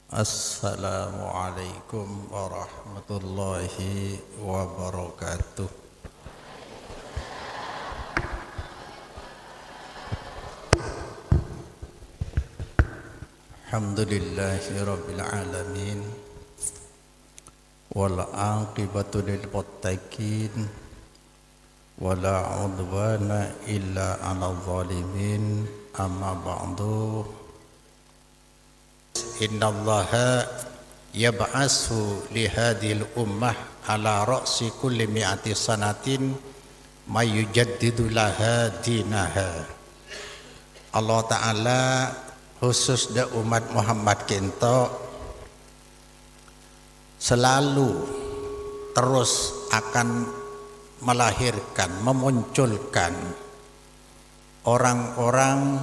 Assalamualaikum warahmatullahi wabarakatuh. Alhamdulillahi rabbil alamin wal aqibatu lil muttaqin wala udwana illa 'alal zalimin. Amma ba'du. Innallaha yab'asu li hadhil ummah ala ra'si kulli mi'ati sanatin may yujaddidu laha dinaha. Allah Ta'ala khusus da umat Muhammad kento selalu terus akan melahirkan, memunculkan orang-orang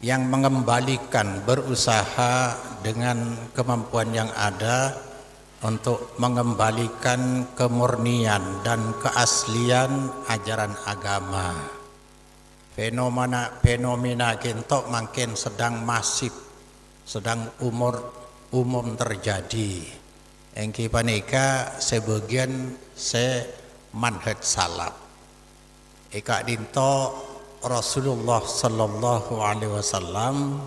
yang mengembalikan, berusaha dengan kemampuan yang ada untuk mengembalikan kemurnian dan keaslian ajaran agama. Fenomena kentok makin sedang masif, sedang umum terjadi. Engki panika sebagian manhaj salaf. Eka dinto Rasulullah sallallahu alaihi wasallam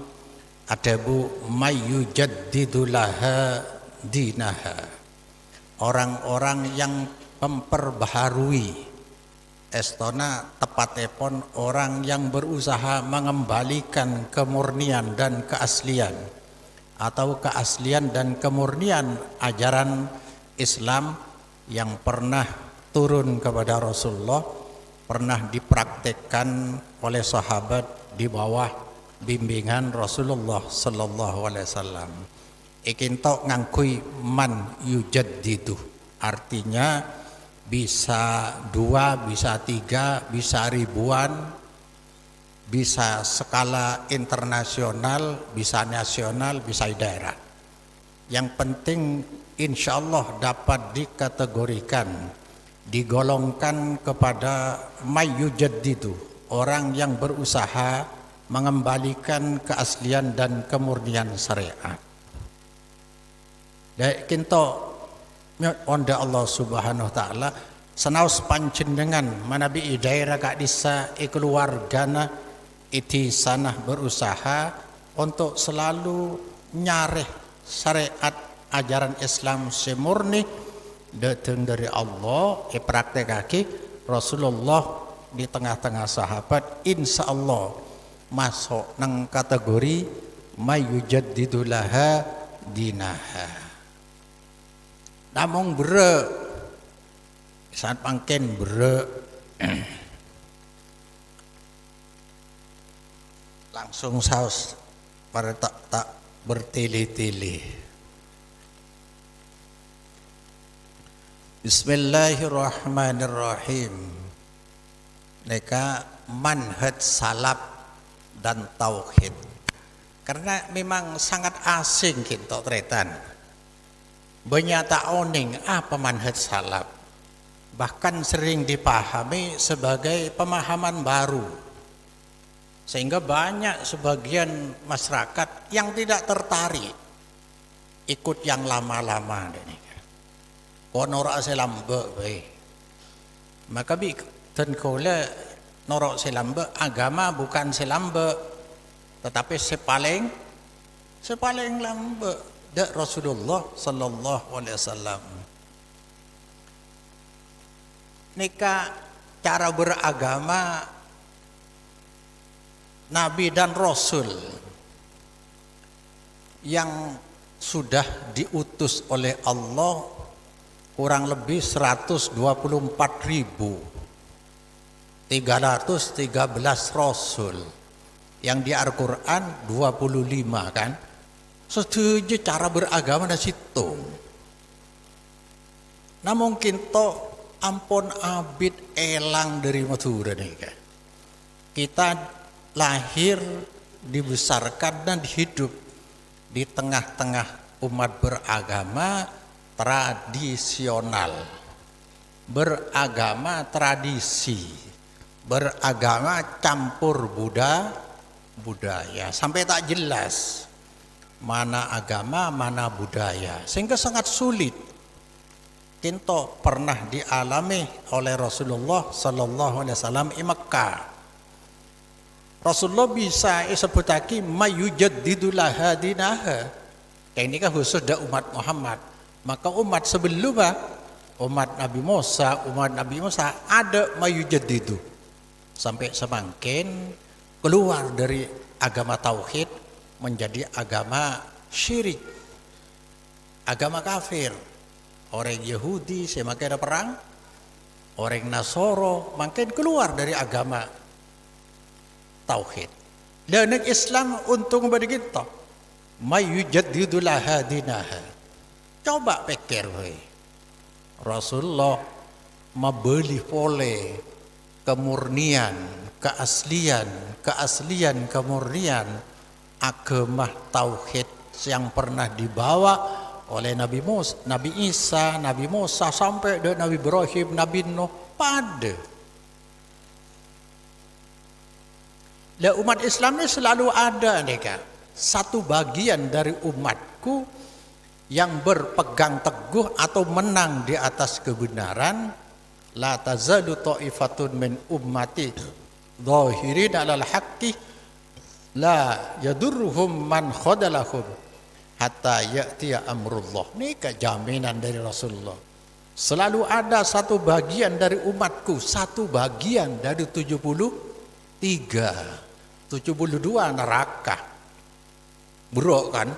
adabu mayyujaddidu laha dinaha. Orang-orang yang memperbaharui estona tepatipun orang yang berusaha mengembalikan kemurnian dan keaslian atau keaslian dan kemurnian ajaran Islam yang pernah turun kepada Rasulullah, pernah dipraktekkan oleh sahabat di bawah bimbingan Rasulullah sallallahu alaihi wasallam. Ikinto ngangkui man yujaddidu, artinya bisa 2, bisa 3, bisa ribuan, bisa skala internasional, bisa nasional, bisa daerah. Yang penting insyaallah dapat dikategorikan, digolongkan kepada mayyujaddidu, orang yang berusaha mengembalikan keaslian dan kemurnian syariat. Dek kinto onda Allah Subhanahu wa taala senaus panjenengan manabi daerah kak disa keluargana iti sanah berusaha untuk selalu nyareh syariat ajaran Islam semurni datang dari Allah, praktekake Rasulullah di tengah-tengah sahabat, insya Allah masuk nang kategori mayyujaddidu laha dinaha. Namung bere saat pangken bere langsung saus pada tak bertele-tele. Bismillahirrahmanirrahim. Neka manhaj salaf dan tauhid. Karena memang sangat asing kita tretan. Banyak tak oning apa manhaj salaf. Bahkan sering dipahami sebagai pemahaman baru. Sehingga banyak sebagian masyarakat yang tidak tertarik ikut yang lama-lama ini. Norok selambe bae. Maka bi ten kole norok selambe, agama bukan selambe tetapi sepaling lambe dak Rasulullah sallallahu alaihi wasallam. Nika cara beragama Nabi dan Rasul yang sudah diutus oleh Allah kurang lebih 124.313 Rasul, yang di Al-Quran 25 kan. Setuju cara beragama dari situ. Namun kita ampun abid elang dari Madura nih kan. Kita lahir, dibesarkan dan hidup di tengah-tengah umat beragama tradisional, beragama tradisi, beragama campur budaya sampai tak jelas mana agama, mana budaya, sehingga sangat sulit. Kinto pernah dialami oleh Rasulullah Sallallahu Alaihi Wasallam di Mekah. Rasulullah bisa sebutaki mayujaddidu laha dinaha. Ini kan khusus dah umat Muhammad. Maka umat sebelumnya, umat Nabi Musa ada mayujaddidu. Sampai semakin keluar dari agama tauhid menjadi agama syirik, agama kafir. Orang Yahudi semakin ada perang, orang Nasoro makin keluar dari agama tauhid. Dan Islam untung bagi kita, mayujaddidu laha dinaha. Coba pikir, Rasulullah membeli pole kemurnian, keaslian kemurnian agama tauhid yang pernah dibawa oleh Nabi Isa, Nabi Musa sampai ke Nabi Ibrahim, Nabi Nuh pada. Lah umat Islam ini selalu ada nih Kak, satu bagian dari umatku yang berpegang teguh atau menang di atas kebenaran. La tazalu ta'ifatun min ummati zahirin 'alal haqqi la yadurruhum man khadalahum hatta ya'tiya amrullah. Ini jaminan dari Rasulullah. Selalu ada satu bagian dari umatku, satu bagian dari 72 neraka. Buruk kan?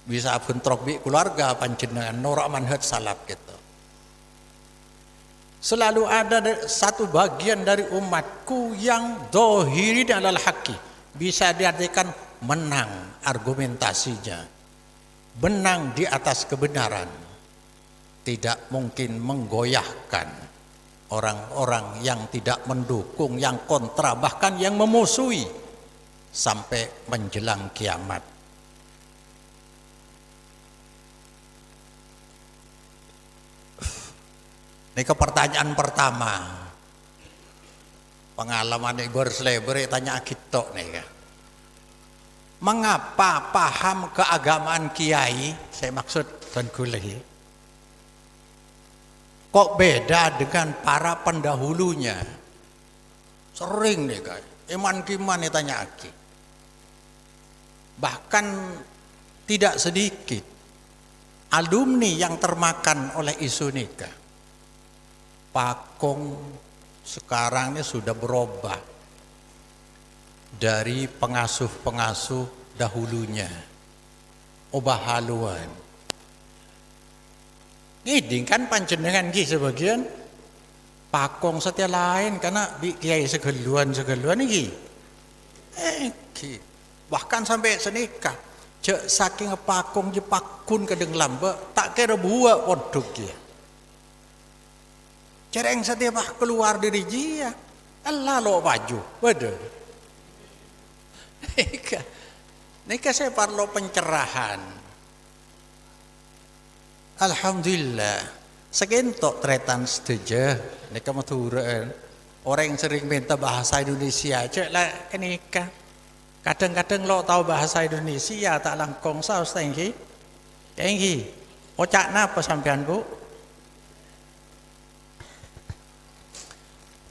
Bisa bentrok bi keluarga panjenengan norak manhaj salaf gitu. Selalu ada satu bagian dari umatku yang dohiri alal haqqi, bisa diartikan menang argumentasinya, menang di atas kebenaran, tidak mungkin menggoyahkan orang-orang yang tidak mendukung, yang kontra, bahkan yang memusuhi sampai menjelang kiamat. Ini pertanyaan pertama. Pengalaman Ibu Seleber tanya kita nih. Mengapa paham keagamaan kiai, saya maksud dan kuliah, kok beda dengan para pendahulunya? Sering nih guys, iman kiman ditanya aki. Bahkan tidak sedikit alumni yang termakan oleh isu nikah. Pakong sekarang ini sudah berubah dari pengasuh-pengasuh dahulunya, obah haluan. Ini kan panjenengan ki sebagian pakong setia lain karena kiai segeluan iki. Bahkan sampai senikah, cek saking pakong jepakun kedeng lambe tak kira buat podok ya. Cereng setiap keluar dari dia, Allah lo baju, waduh. Nika saya perlu pencerahan. Alhamdulillah, segentok tretan setuju. Nika maturan. Orang yang sering minta bahasa Indonesia, cek lah kenika. Kadang-kadang lo tahu bahasa Indonesia tak langkong saus tinggi. Tinggi. Ocak napa sampean bu?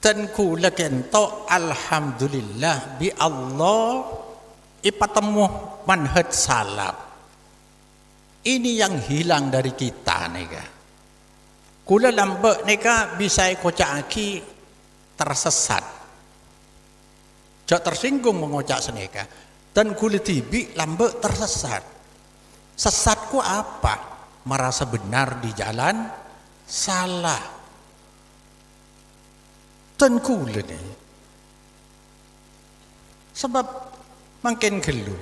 Dan kula kento alhamdulillah bi Allah ipatemu manhaj salaf. Ini yang hilang dari kita nika. Kula lambe nika bisa kocaki tersesat. Jak tersinggung mengocak seneka. Dan kula tibi lambe tersesat. Sesatku apa? Merasa benar di jalan salah. Tenku ni sebab makin gelu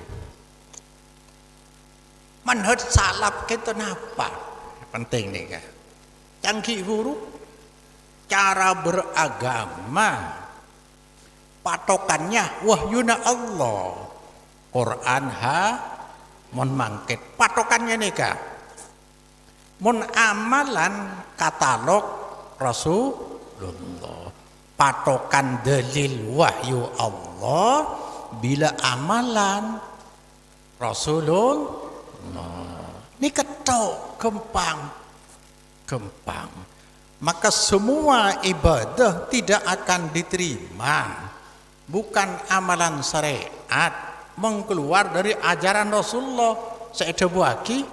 manhaj salaf kita napa penting nih kan canggih huruf cara beragama patokannya wahyuna Allah Quran mon mangket patokannya nih kan mon amalan katalog Rasulullah patokan dalil wahyu Allah bila amalan Rasulullah. Ini ketok gempang. Maka semua ibadah tidak akan diterima. Bukan amalan syariat, mengkeluar dari ajaran Rasulullah. Saya buaki,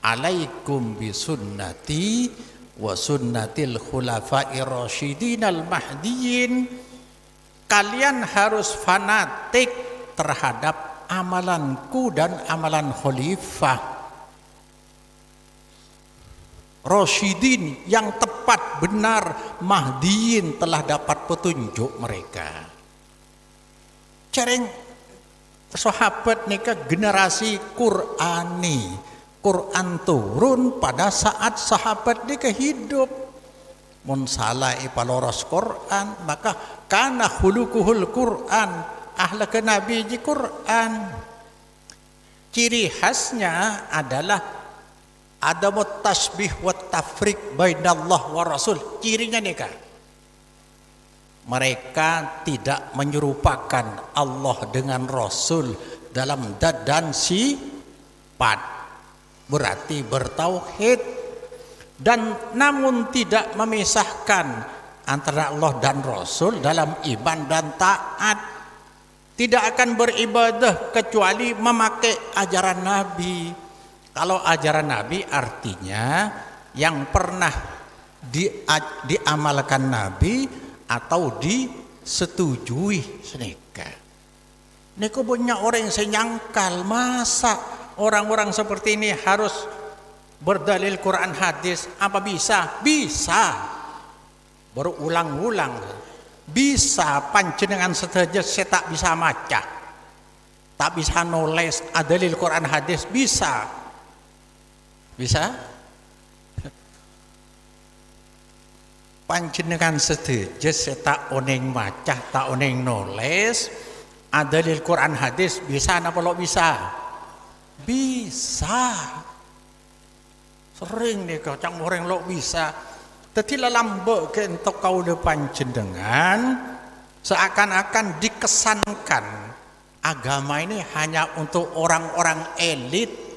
alaikum bisunnati wa sunnatil khulafa'ir rasyidin al mahdiyin. Kalian harus fanatik terhadap amalanku dan amalan khalifah Rasyidin yang tepat benar, Mahdiin telah dapat petunjuk mereka. Cereng sahabat nikah generasi Qur'ani. Quran turun pada saat sahabat nikah hidup. Mun salah ipaloros Quran, maka kana khuluquhul Quran, ahlak nabi di Quran. Ciri khasnya adalah ada tasbih wa tafriq bainallah wa rasul. Cirinya nih kan, mereka tidak menyerupakan Allah dengan Rasul dalam dat dan sifat, berarti bertauhid, dan namun tidak memisahkan antara Allah dan Rasul dalam iman dan taat. Tidak akan beribadah kecuali memakai ajaran Nabi. Kalau ajaran Nabi artinya yang pernah diamalkan Nabi atau disetujui senika. Niku punya orang yang senyangkal, masa orang-orang seperti ini harus berdalil Quran hadis? Apa bisa? Bisa. Berulang-ulang. Bisa panjenengan saja saya tak bisa maca. Tak bisa nulis dalil Quran hadis, bisa. Bisa? Panjenengan setuju saya tak oneng maca, tak oneng nulis dalil Quran hadis, bisa napa lo bisa? Bisa. Sering nih kau cang orang lo bisa. Tetapi lambe ke entok kau le panjenengan seakan-akan dikesankan agama ini hanya untuk orang-orang elit.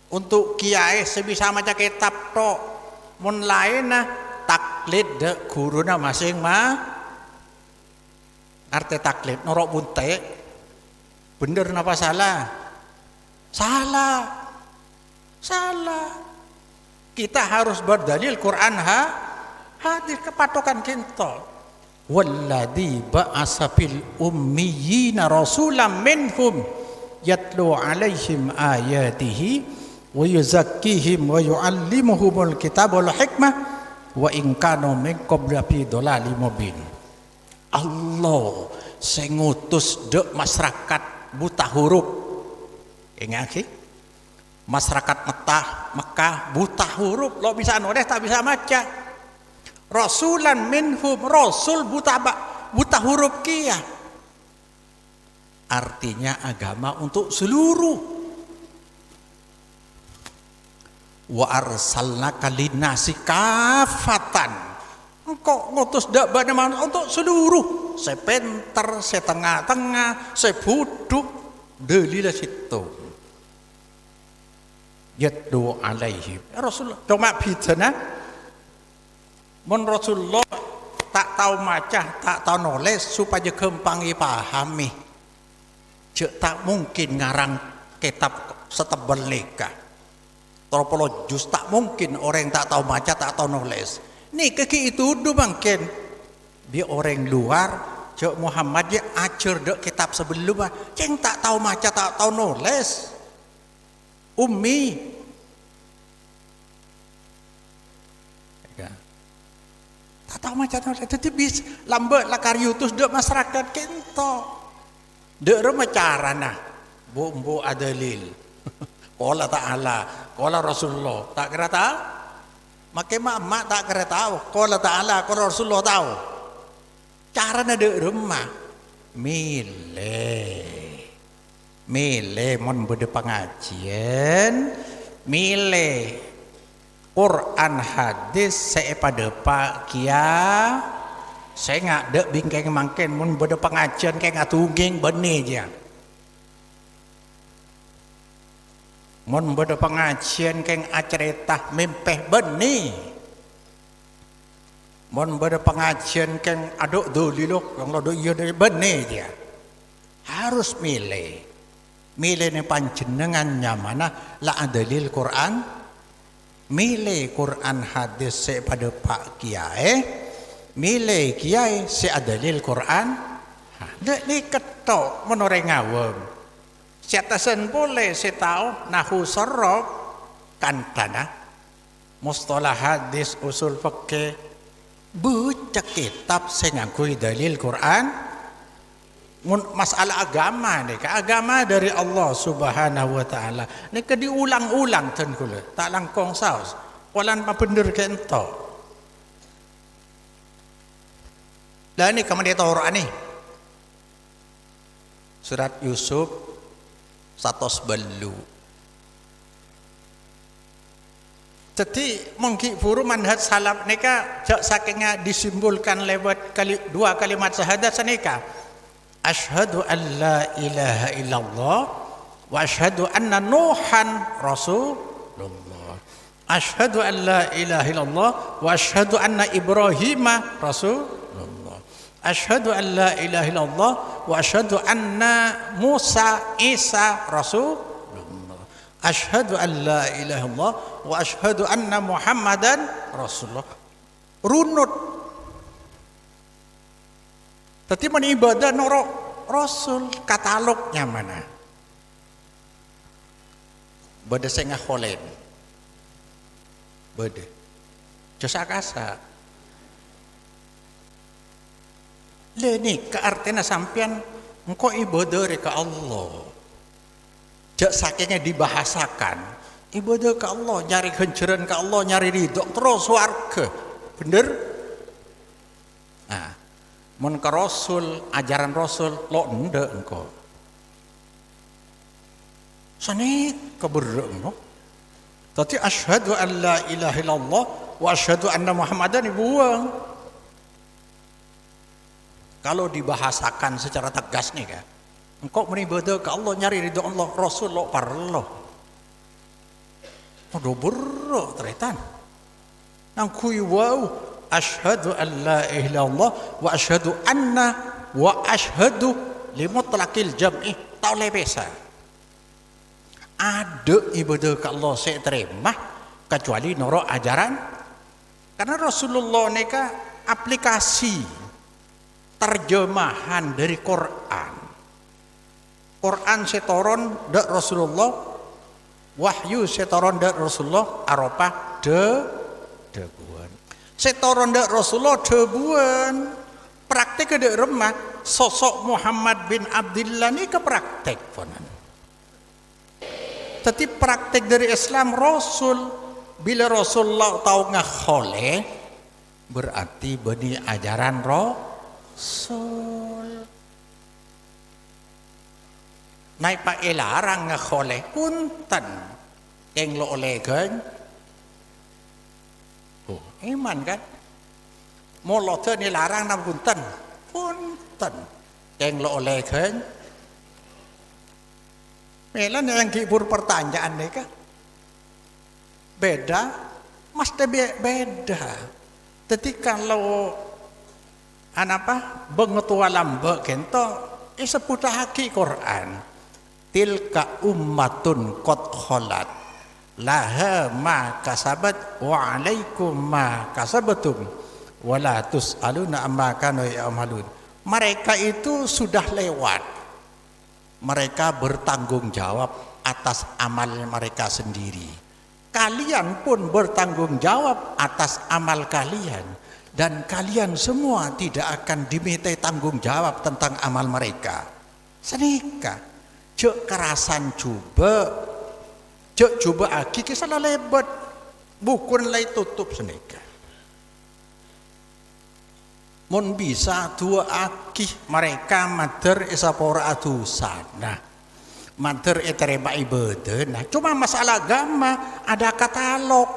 Untuk kiai sebisa maca kitab tok, mun lain taklid de guruna masing arti taklid norok bunte, bener napa salah? Salah. Kita harus berdalil Quran hadir kepatokan kita. Walladzi ba'asa fil ummiyina rasulam minhum yatlu alaihim ayatihi wa yuzakkihim wa yu'allimuhumul kitab wal hikmah wa in kanu min qablu fi dhalalin mubin. Allah sing ngutus dek masyarakat buta huruf. Ingat masyarakat Mekah buta huruf, lo bisa nulis tak bisa maca. Rasulan minhum, rasul buta huruf kia. Artinya agama untuk seluruh. Wa arsalnaka linnasi kafatan. Engkau ngutus dak bagaimana untuk seluruh. Saya pinter, saya tengah-tengah, saya bodoh. Dalilah situ. Yatlu alaihim. Rasulullah cuma bidana. Mun Rasulullah tak tahu maca, tak tahu nulis supaya gampang dipahami. Cek tak mungkin ngarang kitab setebal nikah. Tropolojus tak mungkin orang tak tahu maca, tak tahu nulis. Nih kaki itu udah mungkin. Dia orang luar, cek Muhammad dia ajar dek kitab sebelumnya. Ceng tak tahu maca, tak tahu nulis. Ummi. Ya. Tak tahu maca nulis. Jadi bis lambat lah karyutus dek masyarakat kento. Dek rumah cara nah. Bu adalil. Qala ta'ala, qala Rasulullah, tak kira tahu? Makai mak tak kira tahu. Qala ta'ala, qala Rasulullah tahu. Caranya di rumah milih mon bede pengajian, milih Quran hadis saya pada pak kia. Saya nggak dek bingkeng mangken mon bede pengajian kayak nggak tungging benih aja. Mun beda pengajian keng aceretah mimpeh beni. Mun beda pengajian keng aduk duliluk yang lo iya dari beni dia. Harus milih. Milih ni panjenengannya mana la dalil Quran. Milih Quran hadis se pada Pak Kiai. Milih Kiai se dalil Quran. Dek ni ketok menoreng ngawem. Siatasan boleh saya tahu nahu sorok kan tanah mustalah hadis usul fikih baca kitab saya ngakui dalil Quran masalah agama ni agama dari Allah Subhanahu wa taala ni ke diulang-ulang ten kula tak langkong saus walan pa bener kento lah ni kemudian Taurat ni surat Yusuf 100 belu. Jadi mungkin furu manhaj salaf nika jak sakingnya disimbolkan lewat dua kalimat syahadat senika. Asyhadu an la ilaha illallah wa asyhadu anna Nuhan rasulullah. Asyhadu an la ilaha illallah wa asyhadu anna Ibrahima rasulullah. Asyhadu an la ilaha illallah wa asyhadu anna Musa Isa rasulullah. Asyhadu an la ilaha illallah wa asyhadu anna Muhammadan rasulullah. Runut. Tadi mana ibadah noro rasul katalognya mana? Bade saya ngaholen. Bade. Jasa kasa. Leni ke artinya sampean engkau ibadah ke Allah. Jak sakingnya dibahasakan. Ibadah ke Allah, nyari kenceran ke Allah, nyari ridho terus warga. Bener? Nah, mun ke Rasul, ajaran Rasul lo ndak engkau. Sani keberre engkau. Tadi asyhadu an la ilaha illallah wa asyhadu anna Muhammadan dibuang. Kalau dibahasakan secara tegas nih kan, engkau beribadah ke Allah nyari ridho Allah Rasul lo parlo. Aduh buruk teretan. Nang kui wow asyhadu an la ilaha illallah wa asyhadu anna wa asyhadu limutlaqil jam'i tak oleh bisa. Ada ibadah ke Allah saya terima kecuali noro ajaran karena Rasulullah neka aplikasi terjemahan dari Quran. Quran setoron dak Rasulullah, wahyu setoron dak Rasulullah, Arafah debuan. Setoron dak Rasulullah debuan. Praktek dak remah sosok Muhammad bin Abdullah ni ke praktek ponan. Tapi praktek dari Islam Rasul bila Rasulullah tahu ngakholeh berarti bani ajaran Rasul. Naik pak elarang ngakholeh punten keng lo oleh kan. Oh, iman kan? Molo tu ni larang nam punten keng lo oleh kan. Melan yang kibur pertanyaan ni kan. Beda, mesti beda. Jadi kalau bengetua lambek kento seputar haki Quran. Tilka ummatun qad khalat laha ma kasabat wa alaikum ma kasabatum wala tus'aluna amma kanu ya'malun. Mereka itu sudah lewat. Mereka bertanggung jawab atas amal mereka sendiri. Kalian pun bertanggung jawab atas amal kalian. Dan kalian semua tidak akan diminta tanggung jawab tentang amal mereka. Senika. Cek kerasan coba aki kisah lebat. Bukun lay tutup senika. Mun bisa dua aki mereka mater isapora atusan. Nah, mater etereba ibadah. Nah, cuma masalah agama ada katalog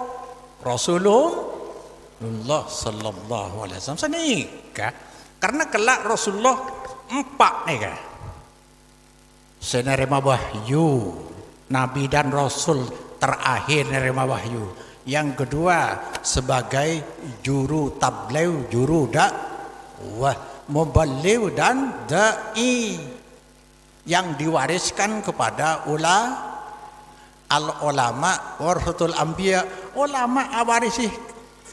Rasulullah sallallahu alaihi wasallam senika. Karena kelak Rasulullah empat nih kan. Senerima wahyu nabi dan rasul terakhir nerima wahyu. Yang kedua sebagai juru tabligh, juru dakwah, muballigh dan dai yang diwariskan kepada al-ulama warasatul anbiya. Ulama awarisi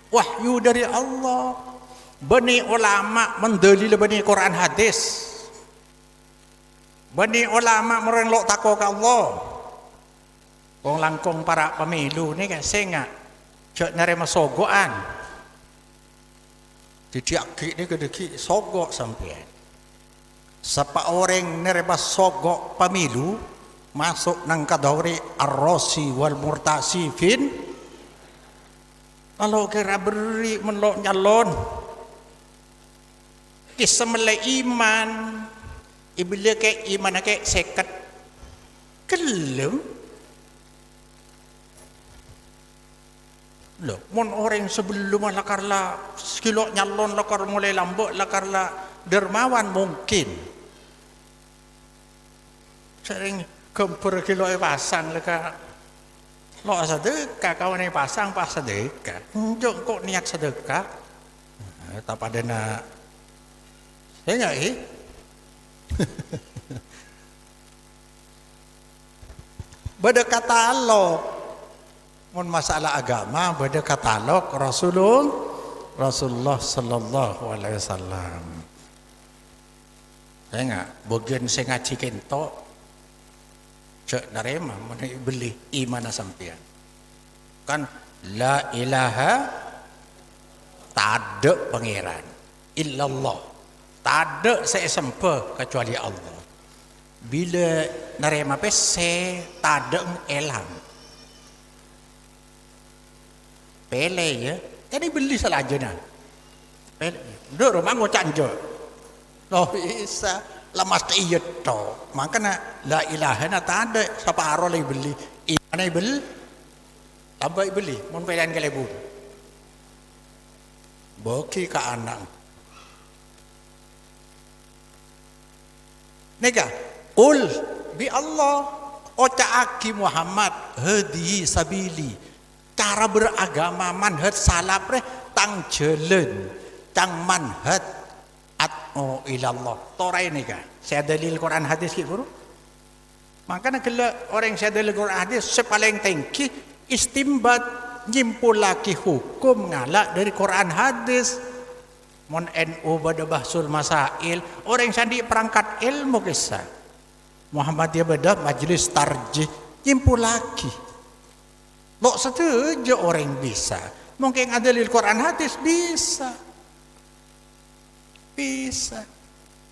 wahyu dari Allah. Bani ulama mendalil bani Quran hadis. Bani ulama merenlok takwa ke Allah. Wong langkung para pemilu ni kan sengak cek nerima sogokan. Didiaki ni kedeki sogok sampean. Siapa orang nerima sogok pemilu masuk nang kadawri ar-rasi wal murtasi fin. Kalau kira beri menlok nyalon kisah melai iman ibila ke iman ke seket kelem loh mon orang sebelum lakarla sekilo nyalon lakar mulai lambok lakarla dermawan mungkin sering kempur kilo pasang leka lo sedekah kawan yang pasang pas sedekah unjuk kok niat sedekah tak pada nak saya enggak beda katalog mun masalah agama beda katalog Rasulullah sallallahu alaihi wasallam. Saya enggak bagian saya ngaji kentok cek narema mun beli iman sampean kan la ilaha tak ada pangeran illallah, tak ada sesempa kecuali Allah. Bila narema pese tak ada elang pele ya jadi beli salah aja nah pele duk rumah ngocak je loh isa lemas iya to makanya la ilaha na tak ada siapa aro lagi beli iman ai beli tambah beli mun pelian ke lebu boki ke anak nega ul bi Allah ocaaki Muhammad hadi sabili cara beragama manhaj salaf reh tang jelen tang manhaj at'u ilallah torai ni kan saya dalil Quran hadis ki guru makanya kalau orang saya dalil Quran hadis sepaling tinggi istimbat nyimpulaki hukum ngalak dari Quran hadis mon NU pada bahsul masail orang sandi perangkat ilmu kisah Muhammadiyah pada majlis tarjih nyimpulaki lo setuju orang bisa mungkin ada dalil Quran hadis bisa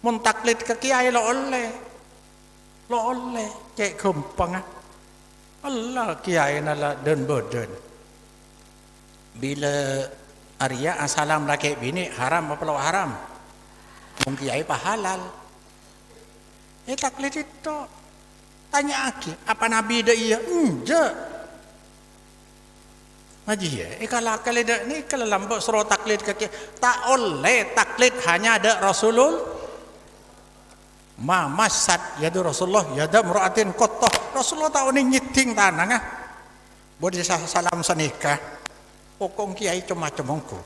mun taklid ke kiai lo oleh kayak gampang Allah kiai nala dan badan bila Arya asalam laki bini haram apa lo haram mun kiai pahalal taklid itu tanya aki apa nabi dah iya enggak Haji ya, kalau dah ni kalau lambat suruh taklid kaki tak oleh taklid hanya ada Rasulul ma masat yadu Rasulullah yada muraatin kotoh Rasulullah tahu ni nyiting tanah ah boleh salam senikah pokong kiai cuma-cumongku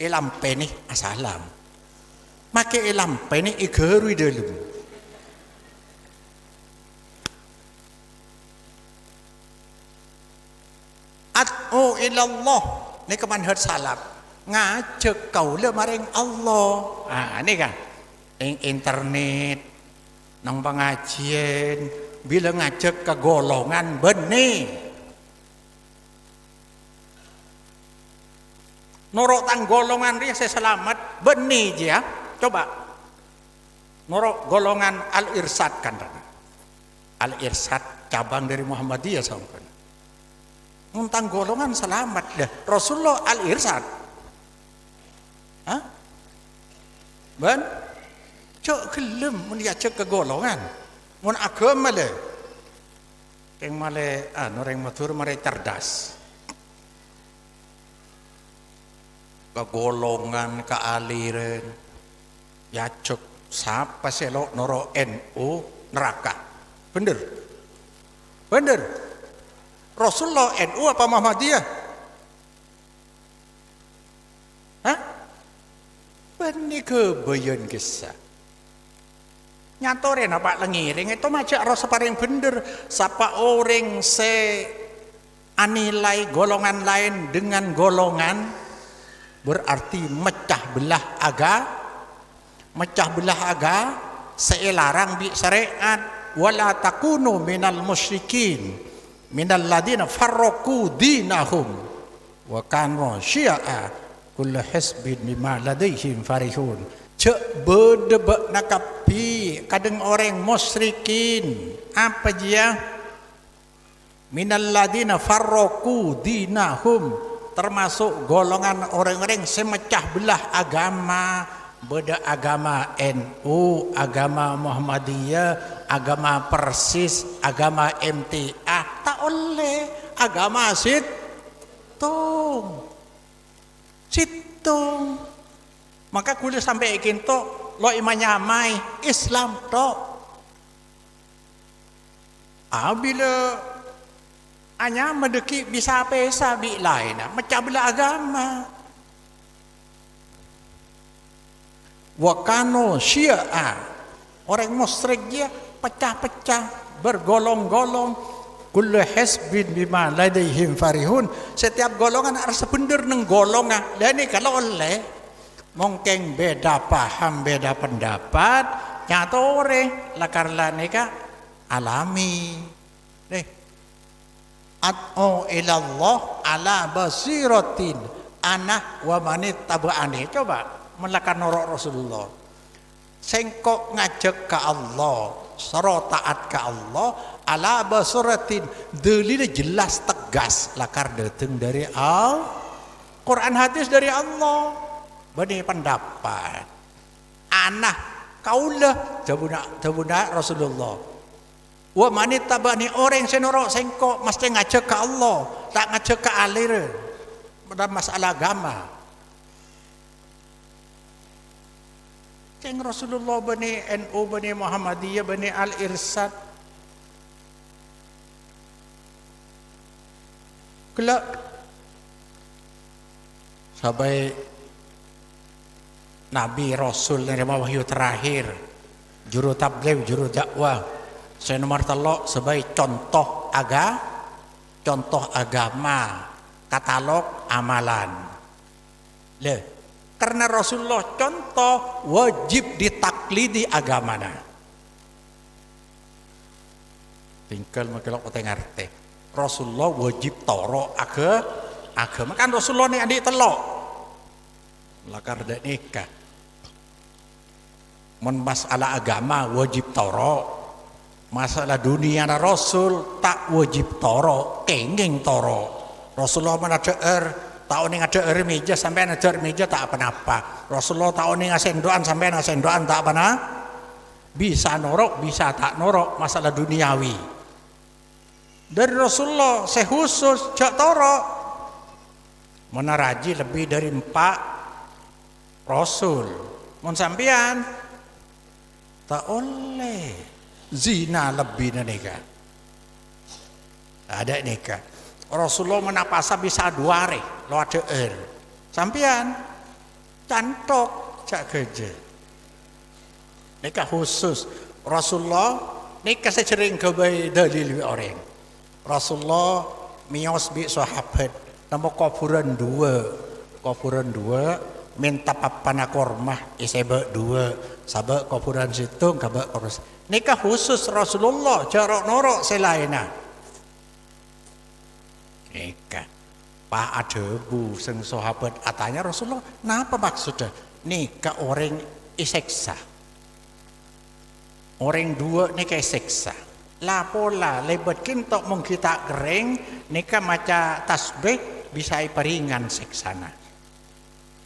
ilampe ni asalam make ilampe ni igerui dalam at'u ilallah ni ke manhaj salaf ngajak kau le maring Allah ni kan internet nang pengajian bila ngajak ke golongan benih norok tang golongan dia saya selamat benih je coba norok golongan al-irsad kan al-irsad cabang dari Muhammadiyah sampai tentang golongan selamat dah Rasulullah al-irsad ben cok kelem mun diajak ke golongan mun agama le yang male orang matur mare cerdas ke golongan ke aliran ya cok siapa selok noro NU neraka bener Bener. Rasulullah NU apa Muhammadiyah? Hah? Benih kebayan kisah. Nyatorin apa lengiring itu macam rasa paling bener. Sapa orang se anilai golongan lain dengan golongan berarti mecah belah seelarang bi syariat wala takunu minal musyrikin minal ladina farraqu dinahum wa kanu syi'a kullu hisbin bima ladaihim farihun. Cek berdebak nakapi kadang orang musyrikin apa dia minal ladina farraqu dinahum termasuk golongan orang-orang semecah belah agama. Beda agama NU, agama Muhammadiyah, agama Persis, agama MTA, tak oleh agama situng. Maka kuliah sampai ikin to lo imannya mai Islam to. Bila hanya mendeki bisa pesa bi lain, macam belah agama. Wakano syi'a, orang musyrik dia pecah-pecah bergolong-golong. Kullu hisbin bima ladaihim farihun. Setiap golongan harus bener neng golongan. Dan ini kalau oleh mungkin beda paham, beda pendapat, nyata orang lakarlah nika alami. Nih, ad'u ilallah ala basiratin ana wa manit tabu'ani. Coba melakukan norok Rasulullah. Sengkok ngajak ke Allah, sero taat ke Allah, ala basiratin dalil jelas tegas lakar datang dari Quran hadis dari Allah. Bani pendapat. Anah kaulah jabuna Rasulullah. Wa manit tabani orang senorok sengkok mesti ngajak ke Allah, tak ngajak ke alir dalam masalah agama. Ceng Rasulullah bani NU bani Muhammadiyah bani Al-Irsad kelak sampai Nabi Rasul nerima wahyu terakhir juru tabligh juru dakwah saya nomor telok sebagai contoh agama katalog amalan le. Karena Rasulullah contoh wajib ditaklidi agamana. Tinggal makelok ote ngerti. Rasulullah wajib toro agama. Kan Rasulullah ni adik telok. Lakar dak nikah. Mun masalah agama wajib toro. Masalah dunia na Rasul tak wajib toro, kenging toro. Rasulullah mana tahun ini ada meja sampai ada meja tak apa-apa. Rasulullah tahun ini ngasendoan sampai ngasendoan tak apa-apa. Bisa norok, bisa tak norok masalah duniawi. Dari Rasulullah sehusus jak torok. Menaraji lebih dari 4 Rasul. Mun sampean tak oleh zina lebih nikah. Ada nikah. Rasulullah menapasa bisa 2 hari lo ada sampean cantok cak kerja nikah khusus Rasulullah nikah sering kebai dalil orang Rasulullah mios bi sahabat nama kuburan 2 minta papana kormah isebek 2 sabek kuburan situng kabek kurus nikah khusus Rasulullah jarok norok selaina nikah Pak adebu sing sahabat atanya Rasulullah napa maksudnya nikah orang iseksa orang 2 nikah iseksa lapola lebat kintok mung kita kering nikah maca tasbih bisa peringan seksana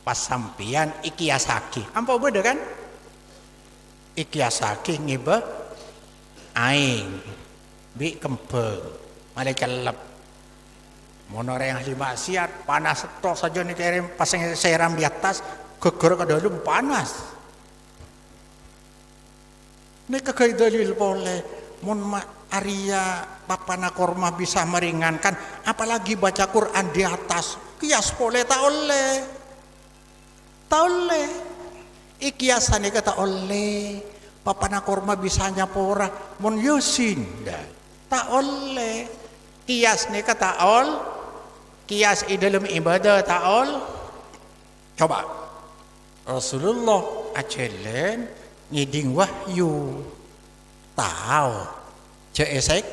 pas sampian ikiasaki ampa beda kan ikiasaki ngiba aing bi kempeng malaikat lep mono yang ahli maksiat panas tok saja nih kirim pasang seram di atas geger ke dalam panas. Nek kagay dalil boleh mon Arya papana korma bisa meringankan, apalagi baca Quran di atas. Kias boleh tak oleh. Tak oleh. Ikiasan kata oleh. Papana korma bisa nyapora mon yusin. Tak oleh. Kias ni kata ol. Kias di dalam ibadah tak ol. Coba. Rasulullah acelen ngiding wahyu. Tahu. Cek esek.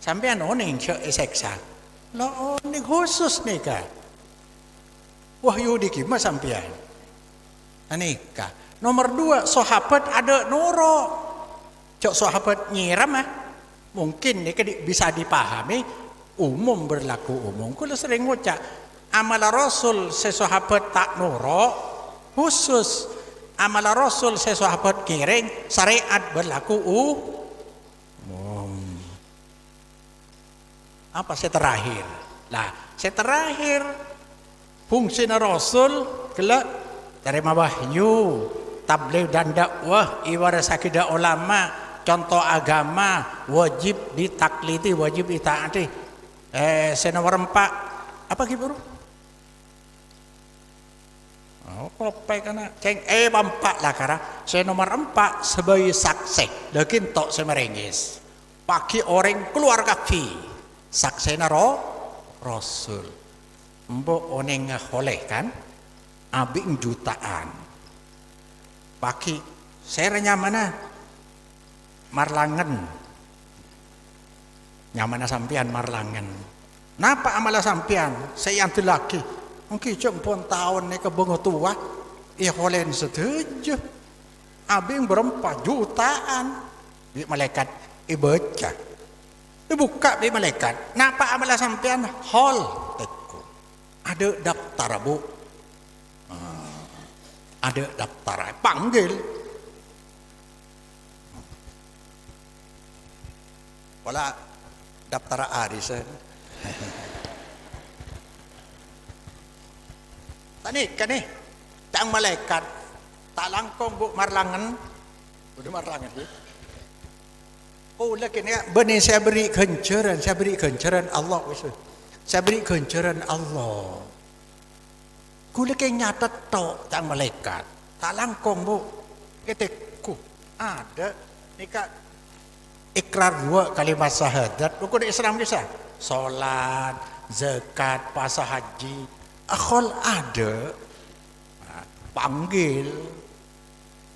Sampean oning cek esek sa. Lo oning khusus nih kak. Wahyu dikima sampean. Anika. Nomor 2, sahabat ada noro. Cok sahabat nyiram mungkin nih bisa dipahami umum berlaku umum. Kalau sering ngucap amal Rasul sesahabat tak noro khusus. Amal Rasul sesahabat kiring syariat berlaku umum. Apa saya terakhir? Lah, saya terakhir fungsi Rasul kelak terima wahyu, tabligh dan dakwah, ibarat sakidah ulama, contoh agama, wajib ditakliti, wajib ditaati. Saya nomor 4. Apa gitu? Oh, kopek kana. Ceng 4 lah karena saya nomor 4 sebagai saksi. Lakin tok saya merengis. Pagi orang keluar kafi. Saksena Rasul. Mbok oneng oleh kan? Abing jutaan. Pagi saya nyamana Marlangen. Nyamana sampian Marlangen. Napa amala sampian? Saya yang lagi. Mungkin cuma pun tahun ni ke bunga tua. Holen setuju. Abing berempat jutaan. Di malaikat ibaca. Dibuka di malaikat. Napa amala sampian? Hol. Ada daftar bu. Ada daftar, panggil. Wala daftar arisan. Tani kan nih, tang malaikat, tak langkong bu Marlangen, udah Marlangen bu. Oh lagi ni, benih saya beri kencaran Allah wis. Saya beri kencaran Allah. Kula ke nyata tok tang malaikat. Tak langkong bu. Keteku ada nikah ikrar 2 kalimat syahadat. Rukun Islam bisa. Salat, zakat, puasa haji. Akhol ada. Panggil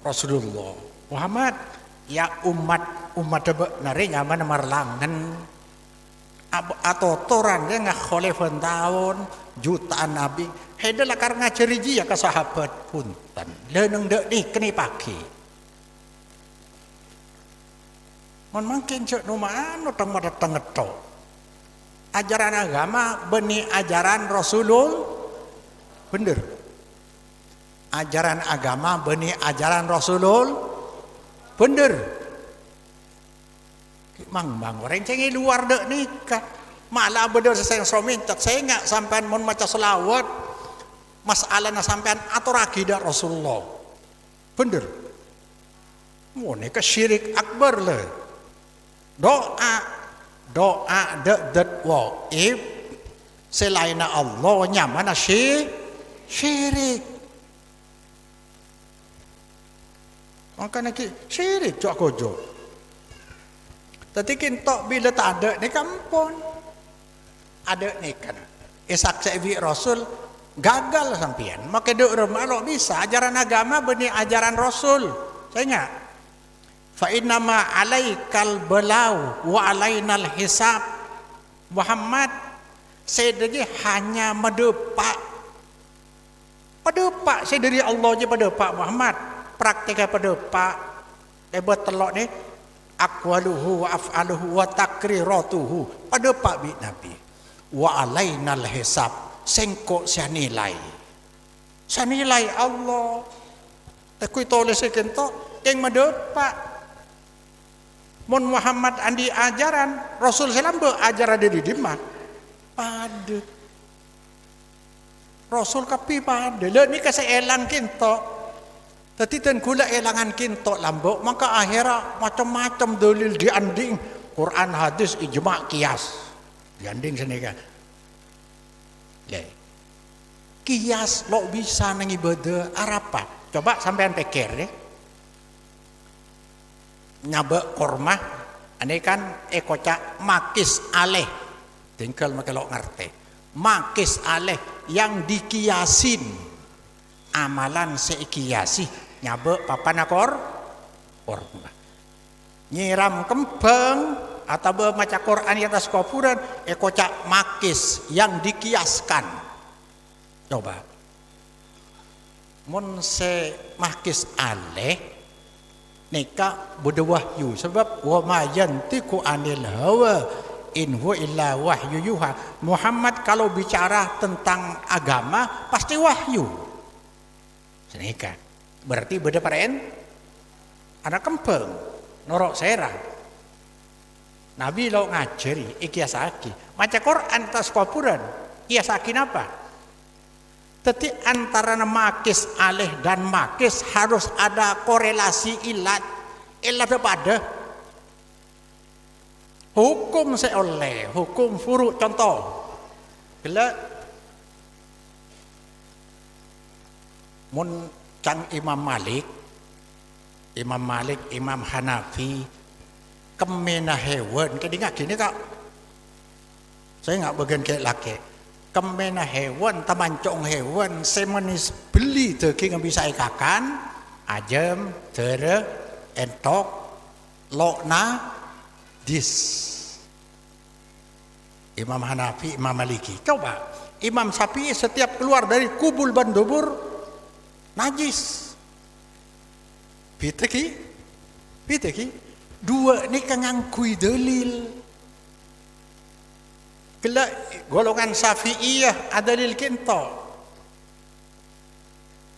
Rasulullah Muhammad ya umat nari nyaman Marlangen. Atau toran dia ngakholefen tahun jutaan nabi. Hedalah karena ceriji ya ke sahabat punten. Leneng dek ni keni pagi. Mon mungkin cek numaan utang datang ngetok. Ajaran agama benih ajaran Rasulul bener. Ajaran agama benih ajaran Rasulul bener. Mang orang cengi luar dek nikah. Malah bener saya minta saya enggak sampai mon maca selawat. Masalah na sampean atau akidah Rasulullah. Bener. Mau nikah syirik akbar le. Doa det waib selain Allah nyaman syirik. Makanya syirik cok kojo. Tapi kintok bila tak ada ni kampun. Ada ni kan. Isak sewi Rasul gagal sampian. Maka duk remalo bisa ajaran agama benih ajaran Rasul. Saya ingat. Fa innama alaikal balau wa alainal hisab. Muhammad sedegi hanya medepak. Pedepak saya dari Allah je pedepak Muhammad. Praktiknya pedepak. Buat telok ni aqwaluhu wa af'aluhu wa takriratuhu. Pedepak bi Nabi. Wa alainal hisab. Sengkok saya nilai Allah aku tulis sekentok yang mendepak mon Muhammad andi ajaran Rasul salam ajaran dari dimah pada Rasul kapi pada le ni kasih elang kintok tadi ten kula elangan kintok lambok maka akhirnya macam-macam dalil dianding Quran hadis ijma kias gandeng sini kan kias lo bisa nang ibadah apa coba sampean pikir deh nyabek korma ini kan ekocak makis aleh tinggal makai lo ngerti makis aleh yang dikiasin amalan seikiasi nyabek papan korma nyiram kembang atau maca Quran di atas kuburan ekocak makis yang dikiaskan coba mun se makis aleh nika beda wahyu sebab wa ma yantiqu anil hawa in huwa illa wahyu yuha Muhammad kalau bicara tentang agama pasti wahyu senika berarti beda paren ada kempeng norok serang Nabi lo ngajari ikiasaki maca Quran tas kuburan kiasakin apa tetapi antara makis alih dan makis harus ada korelasi ilat pada hukum seoleh hukum furu contoh bila mun cang Imam Malik Imam Hanafi kemena hewan kedingat gini kak saya nggak bagian kayak laki kemena hewan tamancong hewan semenis beli daging yang bisa ikakan ajem tere entok lokna dis Imam Hanafi Imam Maliki coba Imam Syafi'i setiap keluar dari kubul bandubur najis piteki dua ini kan ngangkui dalil kela golongan Syafi'iyah ada dalil kento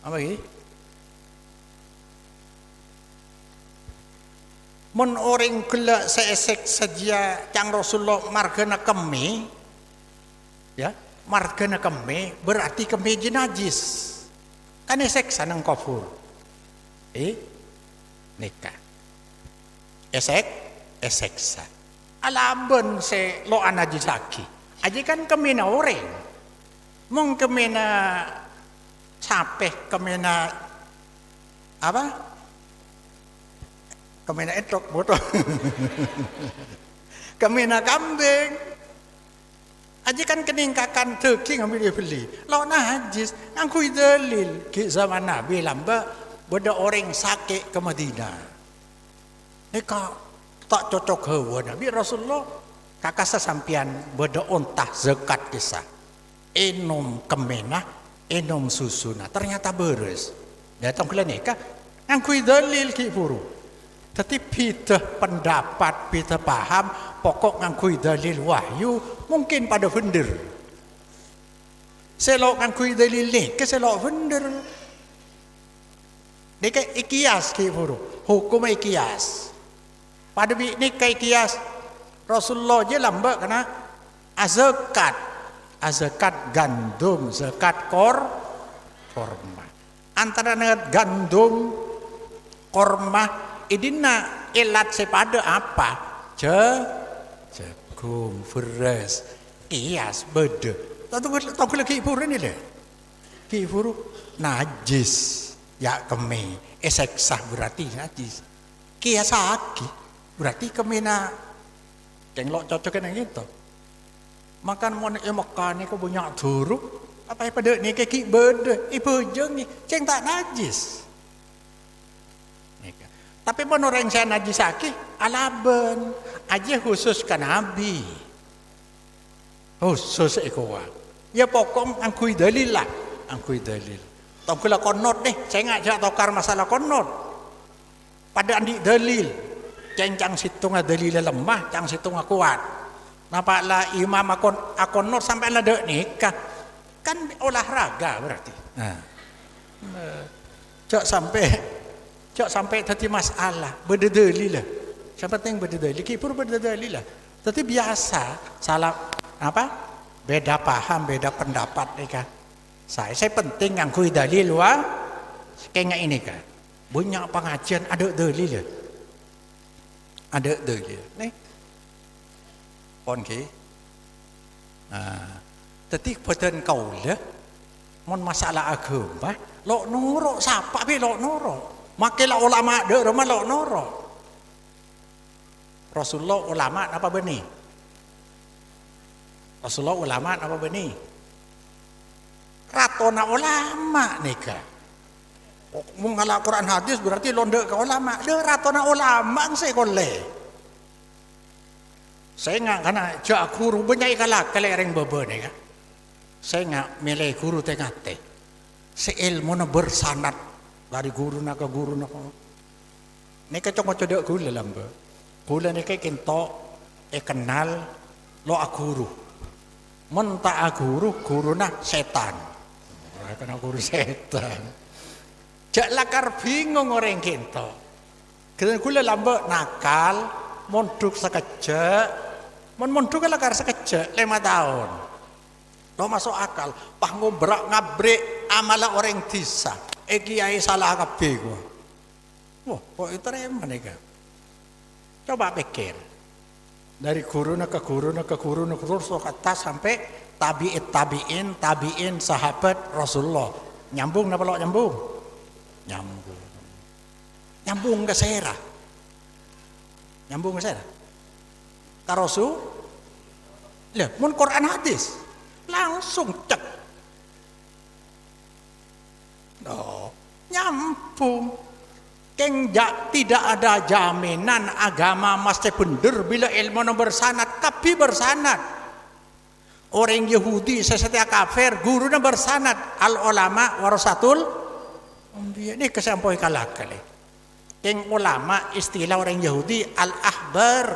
apa ini mun orang kela seesek saja cang Rasulullah margana kemi ya margana kemi berarti kemi najis kan esek sanang kafur nikah esek sa alaban se lo anajisaki aja kan kemena orang mung kemena capeh kemena apa kemena etok bodoh kemena kambing aja kan keningkakan daging ambil beli lo najis angkui dalil ke zaman Nabi lamba beda orang sakit ke Madinah eka tak cocok hawa Nabi Rasulullah kakak sesampian beda ontah zakat kisah enom kemena enom susuna ternyata beres datang ke nika angkui dalil ki buru tapi pita pendapat pita paham pokok ngangkui dalil wahyu mungkin pada bener selok ngangkui dalil nika selok bener nika ikias ki buru hukum ikias pada nika ikias Rasulullah je lambak kena azakat gandum zakat korma antara dengan gandum korma idina elat sepada apa jagung beras kias beda tahu lagi iburu ni deh iburu najis ya kemi esek sah berarti najis kias aki berarti kemina Kenglok cocok yang gitu. Makan mon makan ni kau banyak duruk. Apa yang pada ni kaki beda. Ibu jeng ni ceng tak najis. Tapi pun orang yang saya najis aki alaban aja khusus kan Nabi. Khusus ekowa. Ya pokok angkui dalil lah. Angkui dalil. Tongkulah konot deh. Saya ngajak tokar masalah konot. Pada andi dalil. Cang situng dalil lemah, cang situng kuat. Napa lah imam akon not sampai lah dek nikah. Kan olahraga berarti. Nah. Cok sampai tadi masalah beda dalil lah. Siapa yang beda dalil? Kipur beda dalil lah. Tapi biasa salah apa? Beda paham, beda pendapat nikah. Saya penting ngangkui dalil wah. Kayak ini kan. Banyak pengajian ada dalil lah. Ada dalil nih pon ki. Tadi badan kau lah, mon masalah agama, lo noro siapa be lo noro, makilah ulama deh rumah lo noro. Rasulullah ulama apa benih? Rasulullah ulama apa benih? Ratona ulama nika. Mengalah Quran hadis berarti londe ke ulama. Dia ratona ulama saya kole. Saya nggak karena jak guru banyak kalah kelereng bebe nika. Saya nggak milih guru tengah teh. Seilmu na bersanad dari guru nak ke guru nak. Nika cuma cedek gula lambe. Gula nika kinto kenal lo guru. Mentah guru nak setan. Kena guru setan. Jak lakar bingung orang kinto. Kena gula lambe nakal, monduk sekejap, monduk lakar sekejap 5 tahun. Lo masuk akal, pah ngobrak ngabrek amala orang desa. Kiai salah kabeh gua. Wah, kok itu remen nih kan? Coba pikir. Dari guru ke guru terus ke atas sampai tabiin sahabat Rasulullah. Nyambung napa lo nyambung? Nyambung ke sera. Nyambung ke sera. Ka Rasul. Lah, mun Quran hadis langsung cek. Oh, nyambung. Tidak ada jaminan agama mesti bener bila ilmu bersanad, tapi bersanad. Orang Yahudi sesetia kafir, gurunya bersanad. Al ulama warasatul anbiya. Ini kesampoi kalakale. Keng ulama istilah orang Yahudi al ahbar.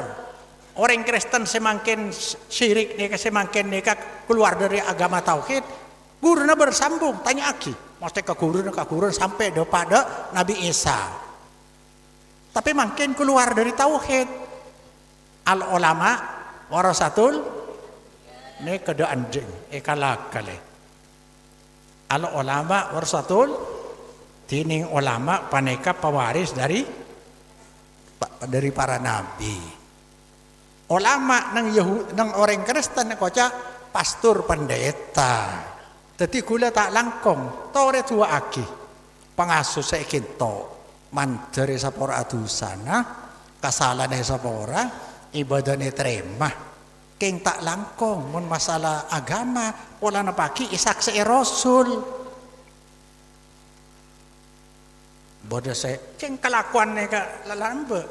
Orang Kristen semakin syirik nih, semakin nih keluar dari agama tauhid. Gurunya bersambung, tanya aki. Mesti ke guru sampai pada Nabi Isa. Tapi makin keluar dari tauhid. Al ulama warasatul ini kede anjing kalakale. Al ulama warasatul tining ulama paneka pewaris dari para nabi. Ulama nang orang Kristen koca pastor pendeta. Jadi gula tak langkong tore dua aki pengasuh saya kinto. Mandiri sapora adusana, kasalahan sapora, ibadahnya terima. Keng tak langkong, mun masalah agama, wala napaki isak sa Rasul. Bodoh saya, keng kelakuan neka lalambe.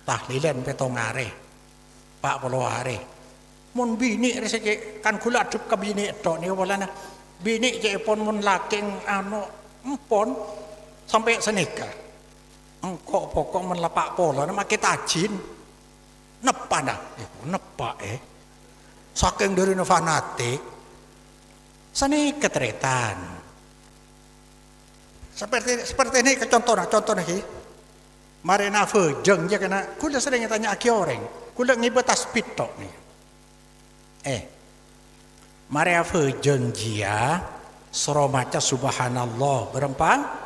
Tahlilan petongare, Pak Poloare. Mun bini reseke kan gula aduk ke bini tok ni wala na. Bini jepon mun laking empon. Sampai senika engkau pokok menlapak pola nama kita jin nepa dah nepa saking dari fanatik senika teretan seperti ini contoh nih marina vejeng je kena kula sering tanya aki orang kula ngibet tasbih tok nih Maria vejeng jia suruh maca subhanallah berempang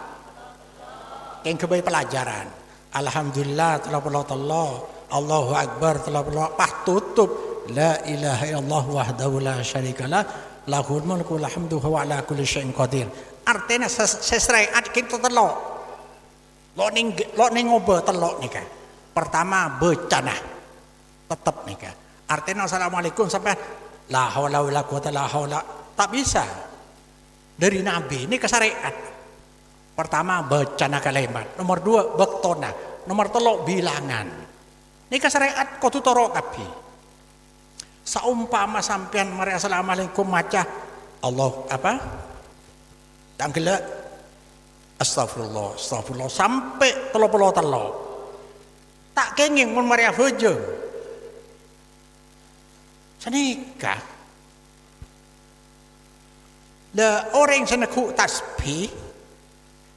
yang kebaik pelajaran. Alhamdulillah telah Allah, Allahu Akbar telah pah tutup la ilaha illallah wahdahu la syarikalah lahul mulku wal hamdu wa ala kulli syai'in qadir. Artinya sesreat kita telok. Lo ning obe telok nika. Pertama becana. Tetap nika. Artinya assalamualaikum sampai la haula wala quwata la haula tak bisa. Dari nabi ini ke syariat. Pertama bacana kalimat, nomor 2 bektona, nomor 3 bilangan. Ini syariat kau tutoro kapi. Saumpama sampean mari assalamualaikum maca Allah apa? Tangkila astagfirullah sampai 33. Tak kenging mun mari hujung. Senika. Le orang seneku tasbih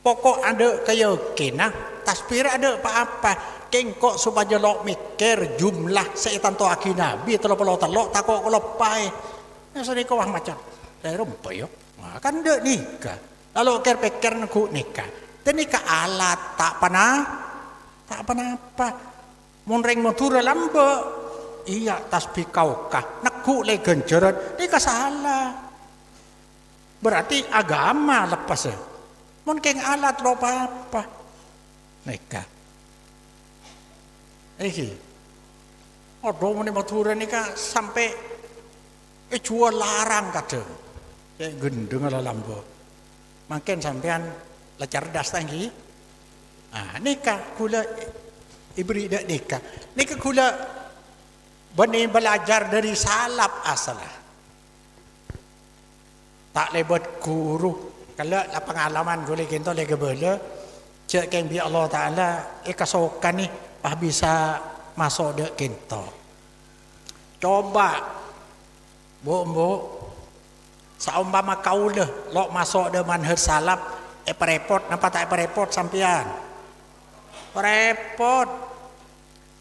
pokok ada keyakinan tasbih ada apa-apa kengkok supaya lo mikir jumlah setan to aki nabi telok takok lepai ya sini kau macam dari rumput yo kan dek nikah lalu pikir nak nikah dan nikah alat tak apa mun ring motor lambe iya tasbih kaukah negu le genjeret ini salah. Berarti agama lepas ya. Mungkin alat lo apa nikah. Iki. Odo muni Madura nika sampai jual larang kadang. Kayak gendeng ala lambo. Makin sampean la cerdas tanggi. Nikah kula ibri dak nikah. Nikah kula bani belajar dari salaf asalah. Tak lebat guru. Kalau la pengalaman gue kinto le gebele. Cek keng bi Allah Taala kasokan ni bisa masuk dek kinto. Coba bu saumpama kau dah lo masuk de manhaj salaf perepot napa tak perepot sampean. Repot.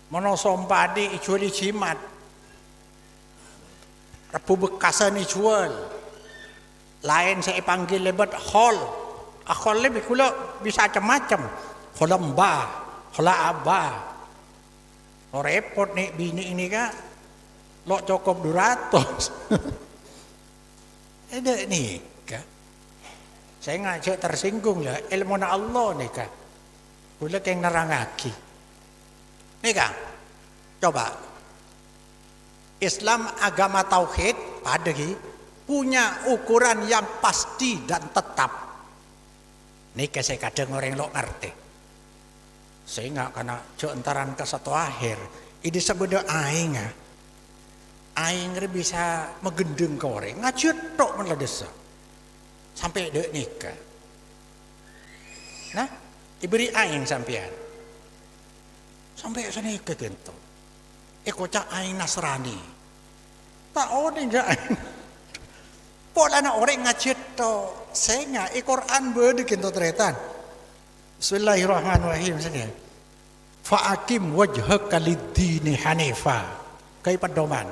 Mono sompadi ijual jimat. Repu bekasan ijual. Lain saya panggil lebat hol. Hol lebih kula bisa macam-macam. Holamba, hola abah. Lo repot nih bini ini kak. Lo cukup 200. Ada nih kak. Saya ngajak tersinggung lah. Ilmu na Allah nih kak. Kula keng nerangaki. Nih kak. Coba. Islam agama tauhid padagi punya ukuran yang pasti dan tetap. Nih saya kadang orang lo ngerti. Saya nggak karena entaran ke satu akhir. Ini sebeda aing aing bisa megendeng ke orang ngajut tok meledesa sampai dek nikah. Nah, diberi aing sampean. Sampai sana nikah gitu. Kocak aing Nasrani. Tak ada enggak aing. Pola na orang ngajut tok. Saya Quran berde gitu teretan. Bismillahirrahmanirrahim saja. Fa'akim wajhaka lid-dini hanifa. Kayak pedoman.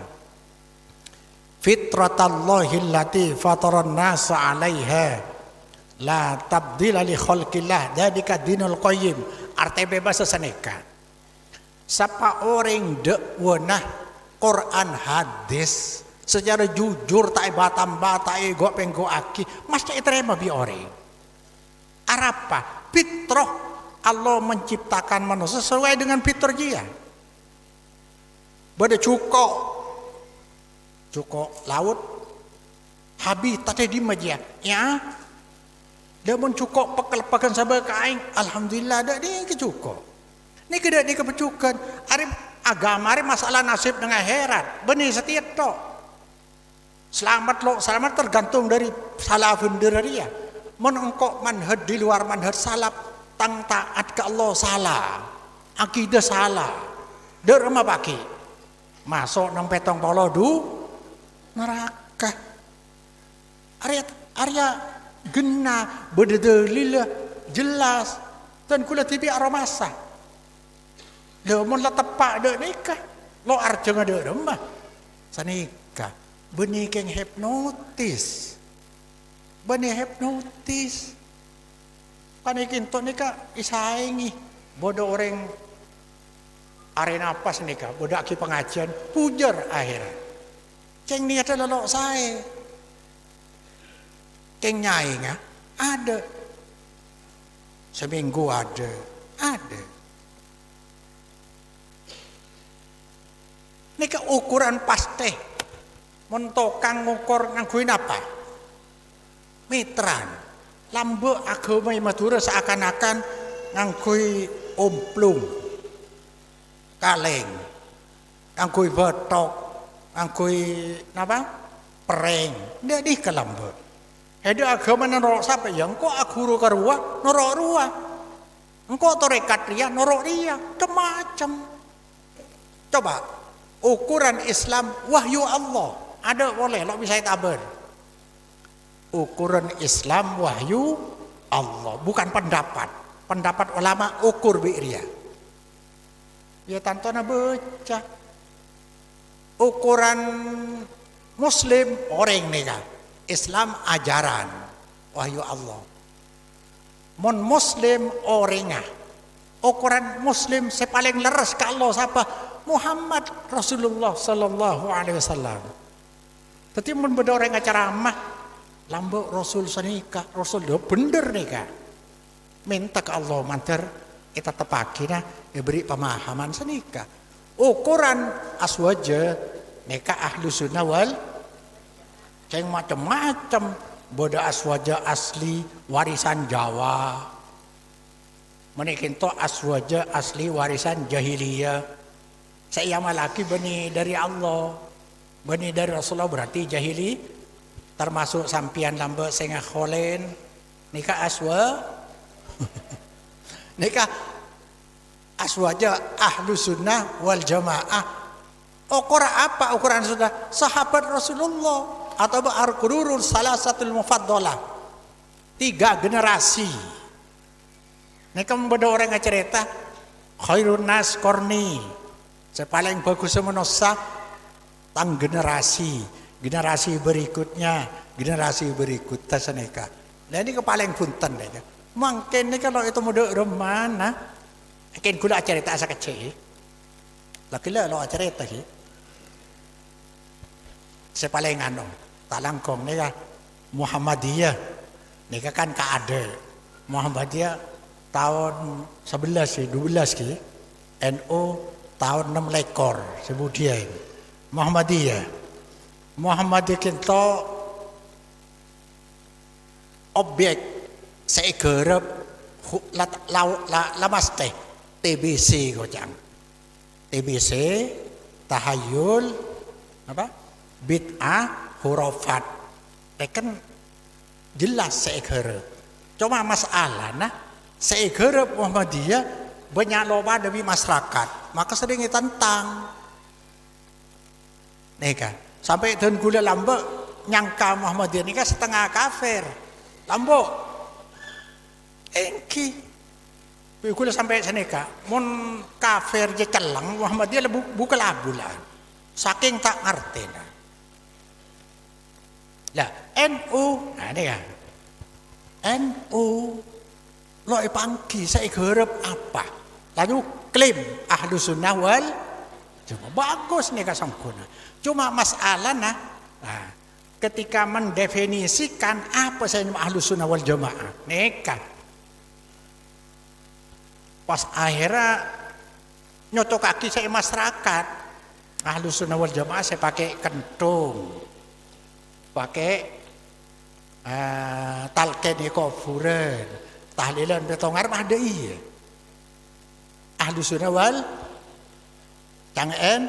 Fitratallahi allati fataran nasa 'alaiha. La tabdila li khalqillah. Dzalika dinul qayyim. Arti bebas seseneka. Siapa orang dek wenah Quran hadis secara jujur tak batam-bata ego penggo aki mesti terima bi orang. Arapa? Fitrah Allah menciptakan manusia sesuai dengan fitrah dia. Bada cukup laut habitat di meja ya. Dia pun cukup pekel-pekel sabar kain. Alhamdulillah ada ni kecukup. Ni kedak dikepecukan. Ari agama ari masalah nasib dengan akhirat. Benih setiap tok. Selamat tergantung dari salafun dia. Menengkok manhaj di luar manhaj salaf tang taat ke Allah salah. Akidah salah. Derma baki. Masuk nang petong polo du neraka. Arya genah berdalil jelas dan kula tibi aromasa. Lo mun la tepak dek nikah. Lo arjeng ada remah. Sanikah. Benih keng hipnotis. Benih hipnotis. Panikin to nikah isaingi. Bodoh orang arena pas nikah. Bodoh aki pengajian. Pujar akhirat. Ceng niat lelok saya. Ceng nyai ada. Seminggu ada. Nika ukuran pasti. Mentokang ngukur ngangguin apa? Mitran. Lambe agama Madura seakan-akan ngangguin omplung. Kaleng. Ngangguin betok. Ngangguin apa? Pereng. Dia di ke lambe. Ada agama norok siapa ya? Engkau aguru karua norok rua. Engkau torekat ria norok ria. Macam. Coba. Ukuran Islam wahyu Allah ada boleh lo bisa tabar. Ukuran Islam wahyu Allah bukan pendapat ulama ukur bi'riyah. Ya tantona baca ukuran Muslim orang nih Islam ajaran wahyu Allah. Mon Muslim orangnya ukuran Muslim sepaling leres ke Allah siapa Muhammad Rasulullah sallallahu alaihi wasallam. Tadi mun beda orang ceramah lambok Rasul sanika, Rasul do bener nika. Minta ke Allah manter kita tepakina beri pemahaman sanika. Ukuran aswaja nika ahlu sunnah wal ceng macam-macam. Boda aswaja asli warisan Jawa. Menikin to aswaja asli warisan jahiliyah. Saya laki bani dari Allah, bani dari Rasulullah berarti jahili. Termasuk sampian lamba sengah kholen. Nikah aswa, nikah aswaja ahlu sunnah wal jamaah. Ukuran apa ukuran sudah? Sahabat Rasulullah atau al-qurun salah satu mufaddalah. 3 generasi. Nikah membeda orang yang cerita khairun nas korni. Sepaling bagus menosa tang generasi berikutnya, generasi berikutnya seneka. Nah ini kepaling punten deh. Mungkin ini kalau itu muda remana, mungkin kula cerita asa kecil. Laki lo cerita sih. Sepaling talangkong nika Muhammadiyah. Nika kan kaade. Muhammadiyah tahun 11 sih, 12 ki. NU tahun 6 lekor sebudian. Muhammadiyah kita objek segerep lamas teh TBC gojang. TBC tahayul apa? Bid'ah hurufat. Kan jelas segerep. Cuma masalah nah segerep Muhammadiyah banyak loba demi masyarakat. Maka sering ditentang. Nika sampai dan gula lambok nyangka Muhammadiyah nika setengah kafir. Lambok engki gula sampai senika mun kafir je celang Muhammadiyah buka labulan. Saking tak ngerti nah. Lah NU nah ini kan NU lo ipangki saya gerep apa lalu klaim ahlu sunnah wal cuma bagus nih kasangkuna cuma masalah nah ketika mendefinisikan apa saya ahlu sunnah wal jamaah neka pas akhirnya nyotok kaki saya masyarakat ahlu sunnah wal jamaah saya pakai kentung pakai talqin kufuran tahlilan betongar mah ada iya ahlu sunnah wal jangan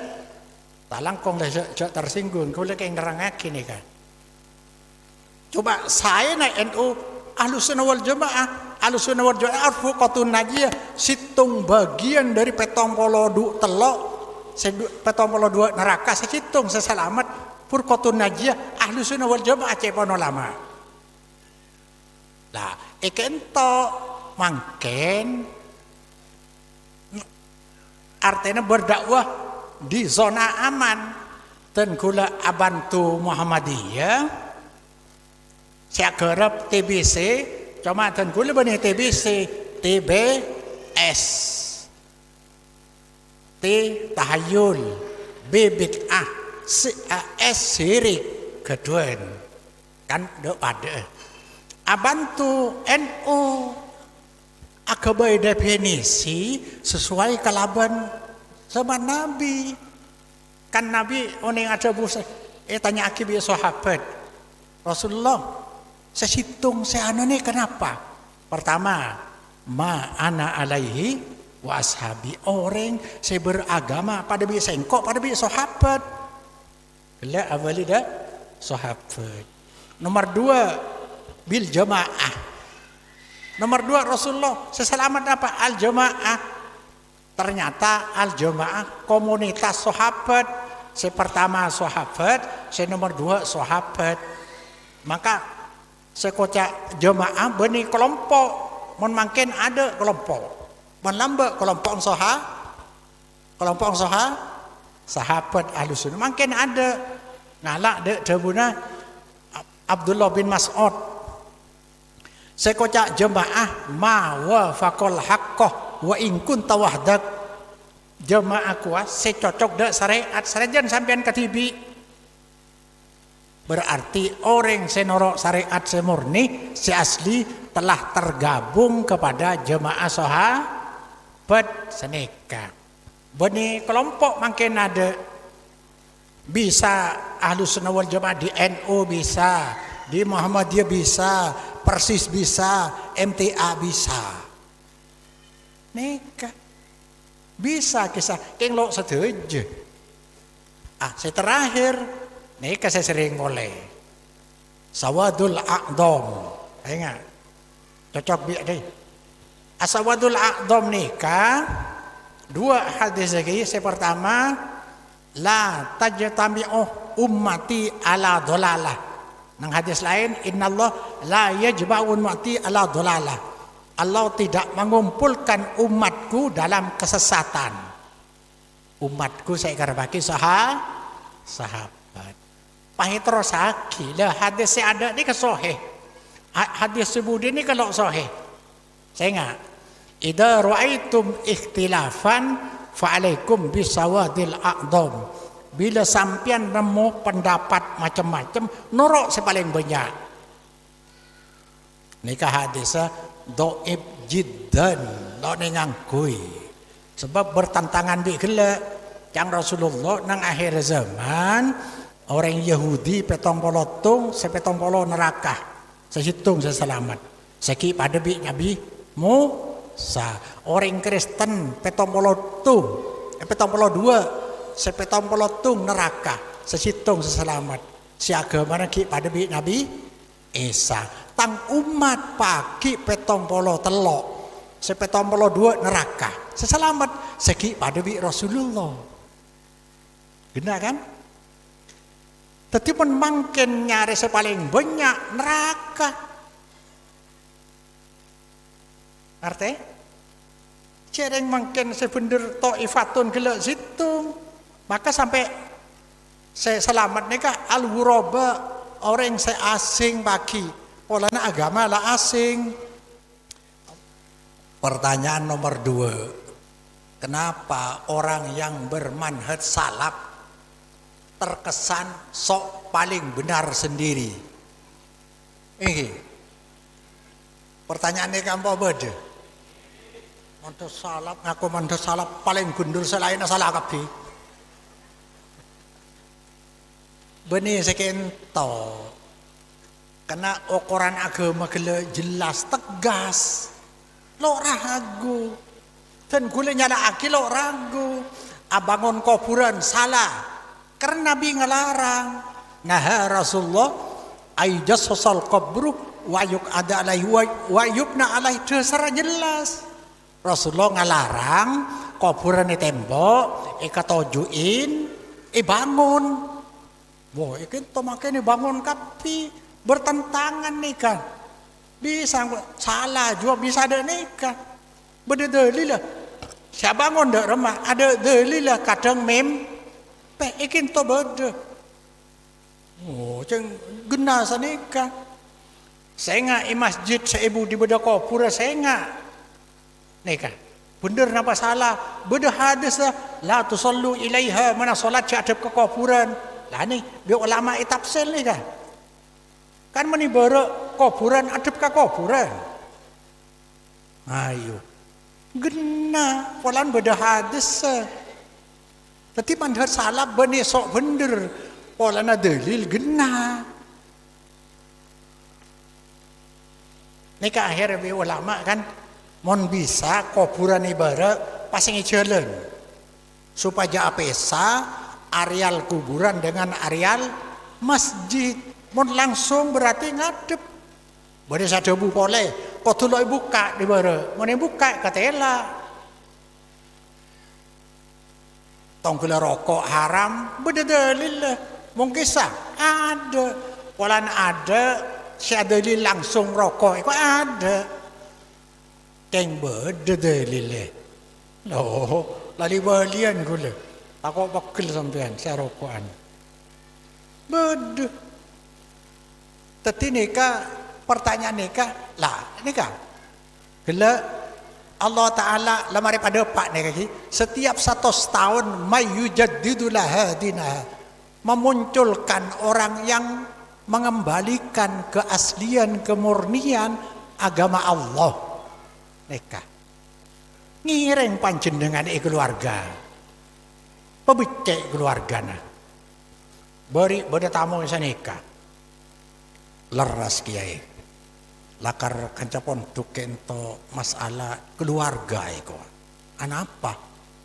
talangkong dah tersinggung kau lagi nerangake nih kan coba saya naik NU ahlu sunnah wal jamaah arfu qatun najiyah situng bagian dari petong polo telok petong polo 2 neraka sehitung seselamat furqatun najiyah ahlu sunnah wal jamaah cepono lama lah ikento mangken artinya berdakwah di zona aman dan kula abantu Muhammadiyah saya gerap TBC cuma dan kula bani TBC TBS T tahayul B bid'ah S syirik kedua kan do pada abantu NU agama definisi sesuai kalaban sama Nabi kan Nabi orang ada busa tanya akib ya sahabat Rasulullah saya hitung saya anu nih kenapa pertama ma ana alaihi wa ashabi orang saya beragama pada bi sengkok pada bi sahabat la awalida sahabat nomor 2 bil jamaah nomor 2 Rasulullah seselamat apa al jamaah ternyata al jamaah komunitas sahabat saya pertama sahabat saya nomor 2 sahabat maka saya kocak jamaah bani kelompok mun mungkin ada kelompok mun lamba kelompok sahabat ahlus sunnah mungkin ada ngalak de dabuna Abdullah bin Mas'ud saya kocak jamaah ma wa faqal haqqah wa in kunta wahdak jemaah kuat secocok dak syariat sarajan sampean katibi. Berarti orang senorok syariat semurni si asli telah tergabung kepada jemaah sahabat senika. Beni kelompok makin ada bisa Ahlus Sunnah wal Jamaah di NU bisa, di Muhammadiyah bisa, Persis bisa, MTA bisa. Neka bisa kisah keng lo setuju. Saya terakhir neka saya sering mulai Sawadul Aqdam. Ingat cocok biak deh. Asawadul Aqdam nikah dua hadis lagi. Yang pertama, la tajtami'u ummati ala dolalah. Nang hadis lain, innallah la yajma'u ummati ala dolalah. Allah tidak mengumpulkan umatku dalam kesesatan. Umatku saya karbaki sahabat. Pahiterosaki lah hadis yang ada ni kesoheh. Hadis sebut ini kalau soheh. Saya ingat. Idza ra'aitum ikhtilafan fa'alaikum bisawadil aqdam. Bila sampian nemu pendapat macam-macam, norok sepaling banyak. Nikah hadisnya dhaif jiddan, lo ngangkui. Sebab bertantangan di gelak yang Rasulullah nang akhir zaman orang Yahudi petong polotung, sepetong polo neraka. Sehitung seselamat. Seki pada bi Nabi Musa. Orang Kristen petong polotung, petong polo dua, sepetong polotung neraka. Sehitung seselamat. Si agama ki pada bi Nabi Isa. Tang umat pagi petong polo telok, sepetong polo dua neraka. Seselamat seki pada bi Rasulullah. Benar kan? Tetapi pun makin nyari sepaling banyak neraka. Arti? Cereng makin sebener ta'ifatun gelak situ. Maka sampai saya selamat nikah al-ghuraba, orang saya asing bagi. Polanya agama lah asing. Pertanyaan nomor 2. Kenapa orang yang bermanhaj salaf terkesan sok paling benar sendiri? Ini pertanyaannya kamu beda. Manhaj salaf, ngaku manhaj salaf paling gundur selain salah kabeh. Benih sekento. Karena ukuran agama gila jelas tegas. Lo ragu. Dan gula nyala aki lo ragu. Abangun kuburan salah. Karena Nabi ngelarang. Nah Rasulullah ayjas sosal kubru wayuk ada alaihi wayubna alaihi dasar jelas. Rasulullah ngelarang kuburan di tembok, katojuin, bangun. Wah, itu makanya bangun kapi bertentangan nih kan. Bisa salah juga bisa ada nikah. Beda dalil lah. Saya bangun dak rumah ada dalil lah kadang ikin to beda. Oh, ceng gena sanika. Saya ngak masjid seibu di beda kubur saya ngak. Nikah. Bener napa salah? Beda hadis lah. La tusallu ilaiha, mana salat hadap ke kuburan. Lah nih, biar ulama tafsir nih kan. Kan menibara kuburan hadap ke kuburan. Ayo. Gena, polan beda hadis. Tapi manhaj salah benih sok bener. Polana dalil gena. Nika akhirnya bi ulama kan mon bisa kuburan ibarat pasangi jalan supaya apesa areal kuburan dengan areal masjid. Mon langsung berarti ngadep. Bade sadebu boleh. Kudu lo buka di bara. Mon buka katela. Tonggela rokok haram, beda dalil lah. Mungkin sah ada. Walan ada si dalil langsung rokok itu ada. Keng beda dalil lah. Loh, lali balian gula. Aku bakal sampean saya rokokan. Beda. Tadi nikah pertanyaan nikah lah nikah. Gila Allah Ta'ala lamari pada pak ni kaki, setiap 100 tahun mayyujaddidulah dinaha, memunculkan orang yang mengembalikan keaslian kemurnian agama Allah. Neka ngireng pancen dengan keluarga, pebecek keluarga nah. Beri beda tamu yang neka leras kiai. Lakar kancapon tukento masalah keluarga iko. Anapa?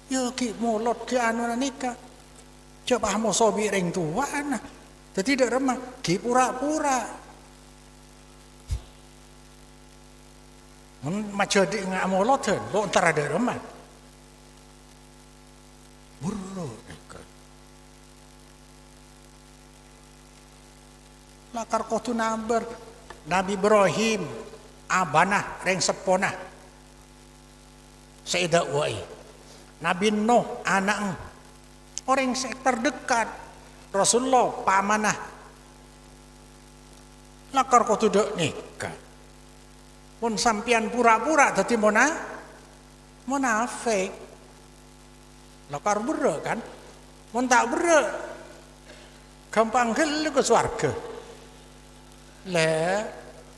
Ya ki molot ki anu nikah. Coba mau sobi ring tuan. Tidak remah ki pura-pura. Macam di ngak moloten, lo entar ada remah. Burro nikah. Lakar kau tu number Nabi Ibrahim abanah reng seponah Sayyidah Wai. Nabi Nuh anak orang terdekat Rasulullah pamanah. Lakar kau tidak nikah pun sampian pura-pura tadi munafik. Lakar bera kan mun tak bera gampang gel ke swarga. La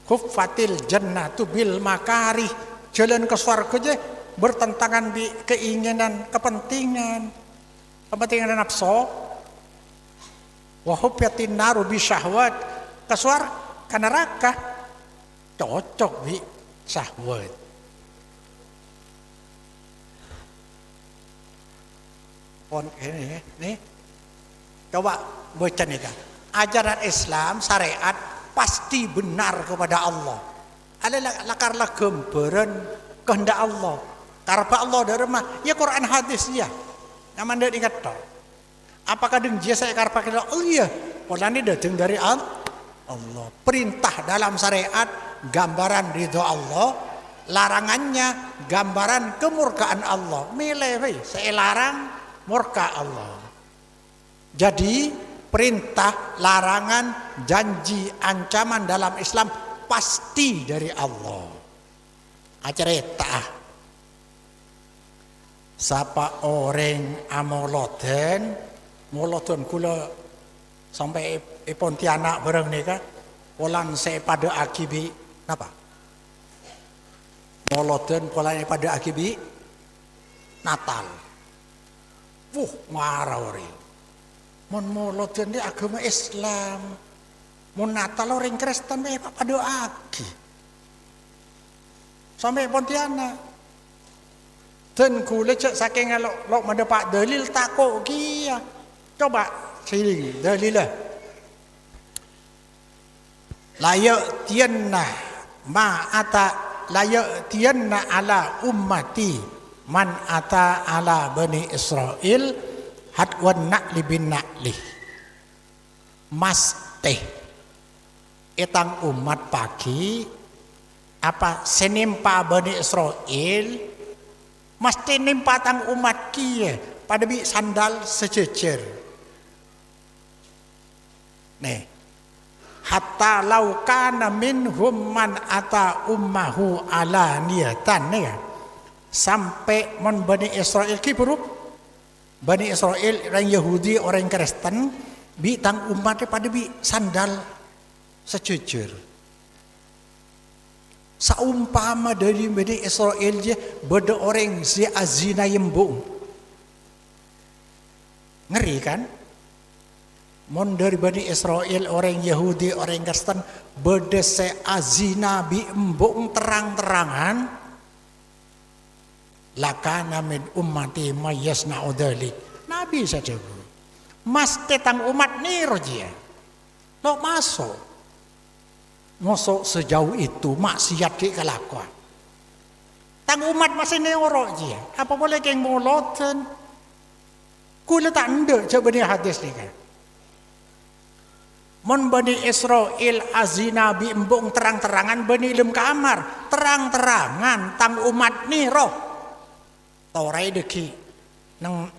khuffatil jannatu bil makarih, jalan ke surga je bertentangan di keinginan kepentingan nafsu. Wa huffatin naru bi syahwat, ke surga ke neraka cocok bi syahwat. Pon ini nih coba baca nih kan ajaran Islam syariat pasti benar kepada Allah. Ada lakarlah gambaran kehendak Allah. Karena Allah dari mah ya Quran hadis ya. Namun dia ingat toh. Apakah dengan dia saya karena kita? Oh iya, pola ini datang dari Allah. Perintah dalam syariat gambaran ridho Allah, larangannya gambaran kemurkaan Allah. Milih, saya larang murka Allah. Jadi perintah, larangan, janji, ancaman dalam Islam pasti dari Allah. Acerita sapa orang amoloten kula sampai Pontianak bareng nih kan polan saya pada akibi napa moloten polan pada akibi Natal marah orang mun moloten di agama Islam, mun Natal orang Kristen pada aki. Sampai Pontianak. Dan kule cek saking lo mendapat dalil takut kia. Coba sini dalilnya. Layak tianna ma ata layak tianna ala ummati man ata ala bani Israel hadwan nakli bin nakli mas teh etang umat pagi apa senimpa Bani Israel mesti nimpa tang umat kia pada bi sandal sejejer nih hatta laukana minhum man ata ummahu ala niatan nih sampai mon Bani Israel ki buruk Bani Israel, orang Yahudi, orang Kristen, bitang umatnya pada bi sandal sejejer. Saumpama dari Bani Israel je, beda orang si azina yembung. Ngeri kan? Mon dari Bani Israel, orang Yahudi, orang Kristen, beda si azina bi embung terang-terangan. Lakana min ummati mayyasna udali. Nabi saja mas tetang umat ni rojia lo masuk sejauh itu maksiat di kelakuan tang umat masih neuro dia apa boleh keng moloten kula tak ndek coba ni hadis ni kan mon Bani Israel azina bi embung terang-terangan Bani lem kamar terang-terangan tang umat ni roh torai deki nang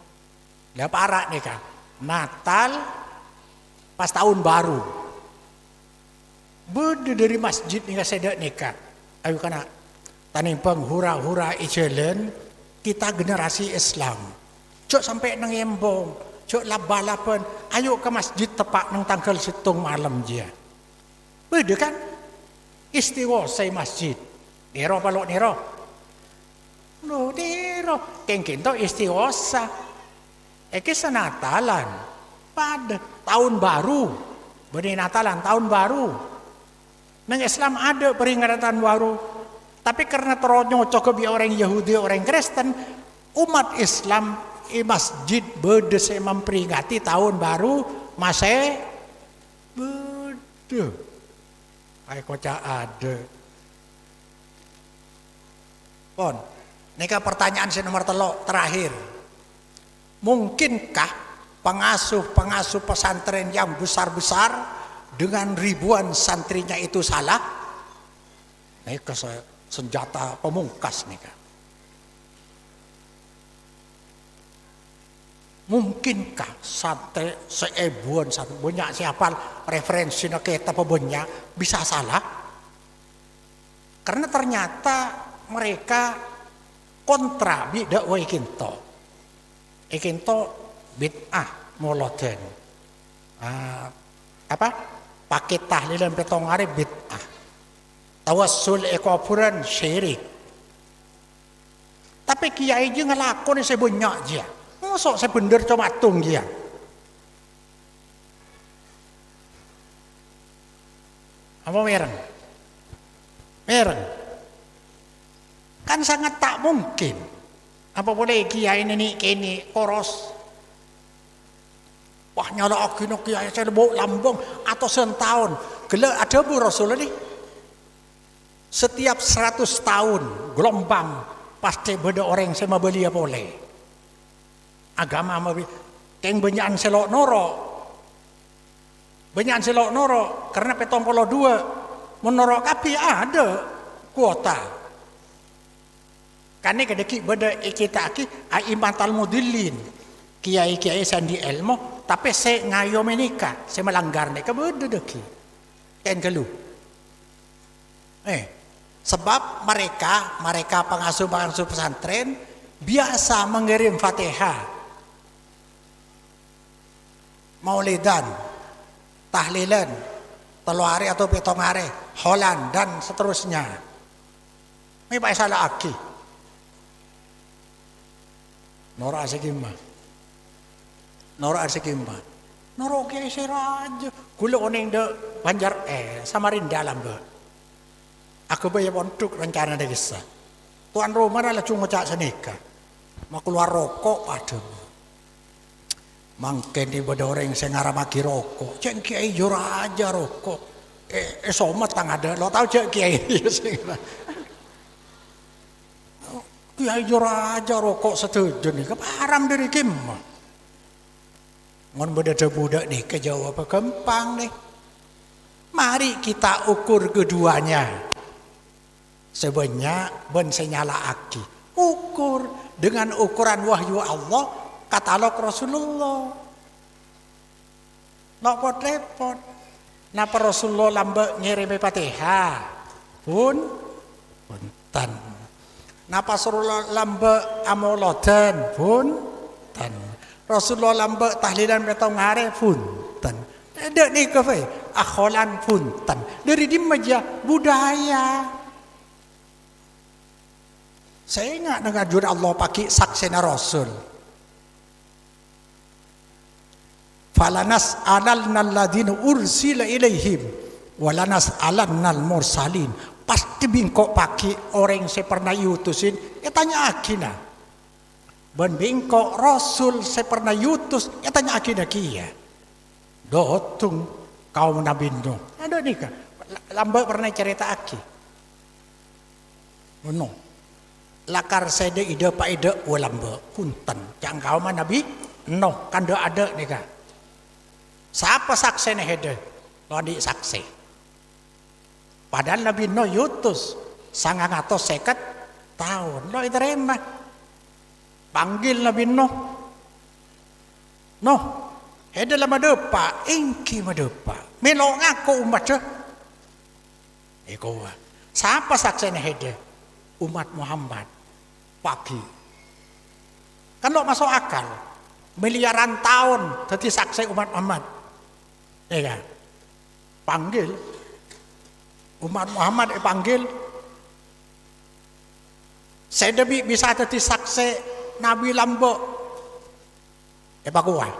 ya parak nih kan Natal pas tahun baru beda dari masjid nih sedek nikah ayo kana Tanimbang hura-hura ijelen, kita generasi Islam. Cok sampai nang embong, cok laba-laban, ayo ke masjid tepak nang tanggal 7 malam dia. Beda kan? Istiwa saya masjid. Nero palok nero. No nero, kengkin to istiwasa. Eke senatalan pada tahun baru. Benih Natalan tahun baru. Nang Islam ada peringatan baru. Tapi karena teronyocok ke orang Yahudi, orang Kristen, umat Islam di masjid berdese memperingati tahun baru Masehi. Bede. Ay kocak ada. Pon, neka pertanyaan si nomor terakhir. Mungkinkah pengasuh pesantren yang besar-besar dengan ribuan santrinya itu salah? Neka senjata pemungkas nih kan. Mungkinkah santri seebuan satu banyak siapa referensinya kita banyak bisa salah? Karena ternyata mereka kontra bidak wa ikinto. Ikinto bid'ah moloden. Pakai tahlilan petongare bid'ah. Tawassul ekupuran syirik. Tapi kiai je ngelakon saya banyak je. Masuk saya bener cuma tung dia. Apa mereng? Mereng. Kan sangat tak mungkin. Apa boleh kiai ini kini koros. Wah nyala agino kiai saya bawa lambung atau setahun. Gila ada bu Rasulullah nih. Setiap 100 tahun gelombang pasti beda orang yang saya beli apa boleh. Agama keng banyakan selok noro. Banyakan selok noro karena petong polo 2 menorok api ada kuota. Karena kedeki beda kita aki aimatal mudillin. Kiai-kiai sandi ilmu tapi saya ngayo menikah, saya melanggar nih beda deki. Ken kelu. Sebab mereka pengasuh pesantren biasa mengirim Fatihah, Maulidan, tahlilan, teluari atau petongare, Holland dan seterusnya. Ini Pak salah aki. Nora asikimah. Nora kiai seraja. Gula oning de Banjar Samarinda lambe. Aku bayar untuk rencana desa. Tuan rumah adalah cuma cak senika. Mau keluar rokok ada. Mangken di beda orang yang ngaramaki rokok. Cek kiai jura aja rokok. Somat tang ada. Lo tahu cek kiai kiai jura aja rokok setuju nih. Haram dari kim. Ngon beda budak nih kejawab gampang nih. Mari kita ukur keduanya. Sebanyak ben senyala aki. Ukur dengan ukuran wahyu Allah, katalog Rasulullah. Nak repot. Napa Rasulullah lambe ngirim Fatihah? Punten. Napa Rasulullah lambe amolodan? Punten. Rasulullah lambe tahlilan betong ngare? Punten. Ada nih kafe, akholan punten. Dari di meja budaya. Saya ingat dengan jurnal Allah pakai saksena Rasul. Falanas alalnal ladina ursila ilaihim walanas alannal mursalin. Pasti bingkok pakai orang yang saya pernah yutusin. Tanya akina. Ben bingkok Rasul saya pernah yutus. Tanya akina kia. Dotung kaum Nabi Nuh. Ada nih kan. Lambat pernah cerita aki. No. Lakar sede ide pak ide walambe punten yang kau mana Nabi no kan ada nih kan siapa saksi nih hede lo di saksi padahal Nabi no yutus sangat atau seket tahun lo itu remah panggil Nabi no hede lama depa ingki madepa melo ngaku umat ceh siapa saksi nih hede umat Muhammad pagi. Kan lo masuk akal. Miliaran tahun jadi saksi umat Muhammad. Ya kan? Panggil umat Muhammad panggil. Saya bisa jadi saksi Nabi Lambok. Pak kuah.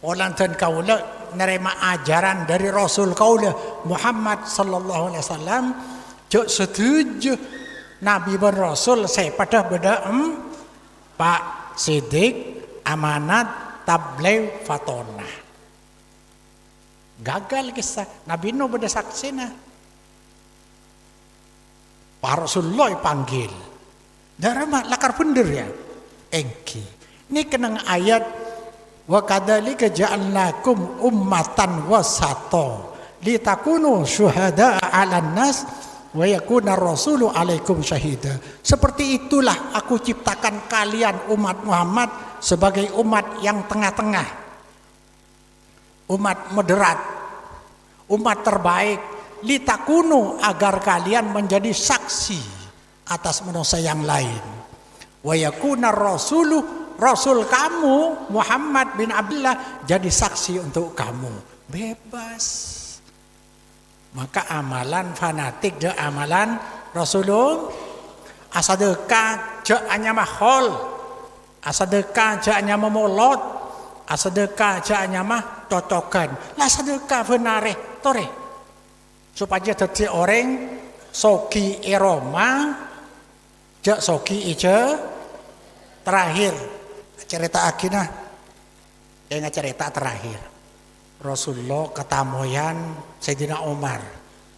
Orang dan kaulah nerima ajaran dari Rasul kaulah Muhammad sallallahu alaihi wasallam. Jok setuju Nabi dan Rasul saya pada beda Pak Sidik amanat tabligh fatona. Gagal kisah Nabi no beda saksina. Pak Rasulullah panggil. Darama lakar bener ya. Engki. Ini kenang ayat wa kadzalika ja'alnakum ummatan wasata litakunu syuhada'a 'alan nas wa yakuna rasulu 'alaikum syahida. Seperti itulah aku ciptakan kalian umat Muhammad sebagai umat yang tengah-tengah. Umat moderat. Umat terbaik litakunu agar kalian menjadi saksi atas manusia yang lain. Wa yakuna rasulu Rasul kamu Muhammad bin Abdullah jadi saksi untuk kamu. Bebas. Maka amalan fanatik de amalan Rasulullah asadeka je anya mahol. Asadeka je anya memolot. Asadeka je anya mah totokan. Lah sadeka benare tore. Supaya dadi orang soki eroma je soki ije terakhir. Cerita akinah yang cerita terakhir Rasulullah ketamoyan Sayyidina Umar.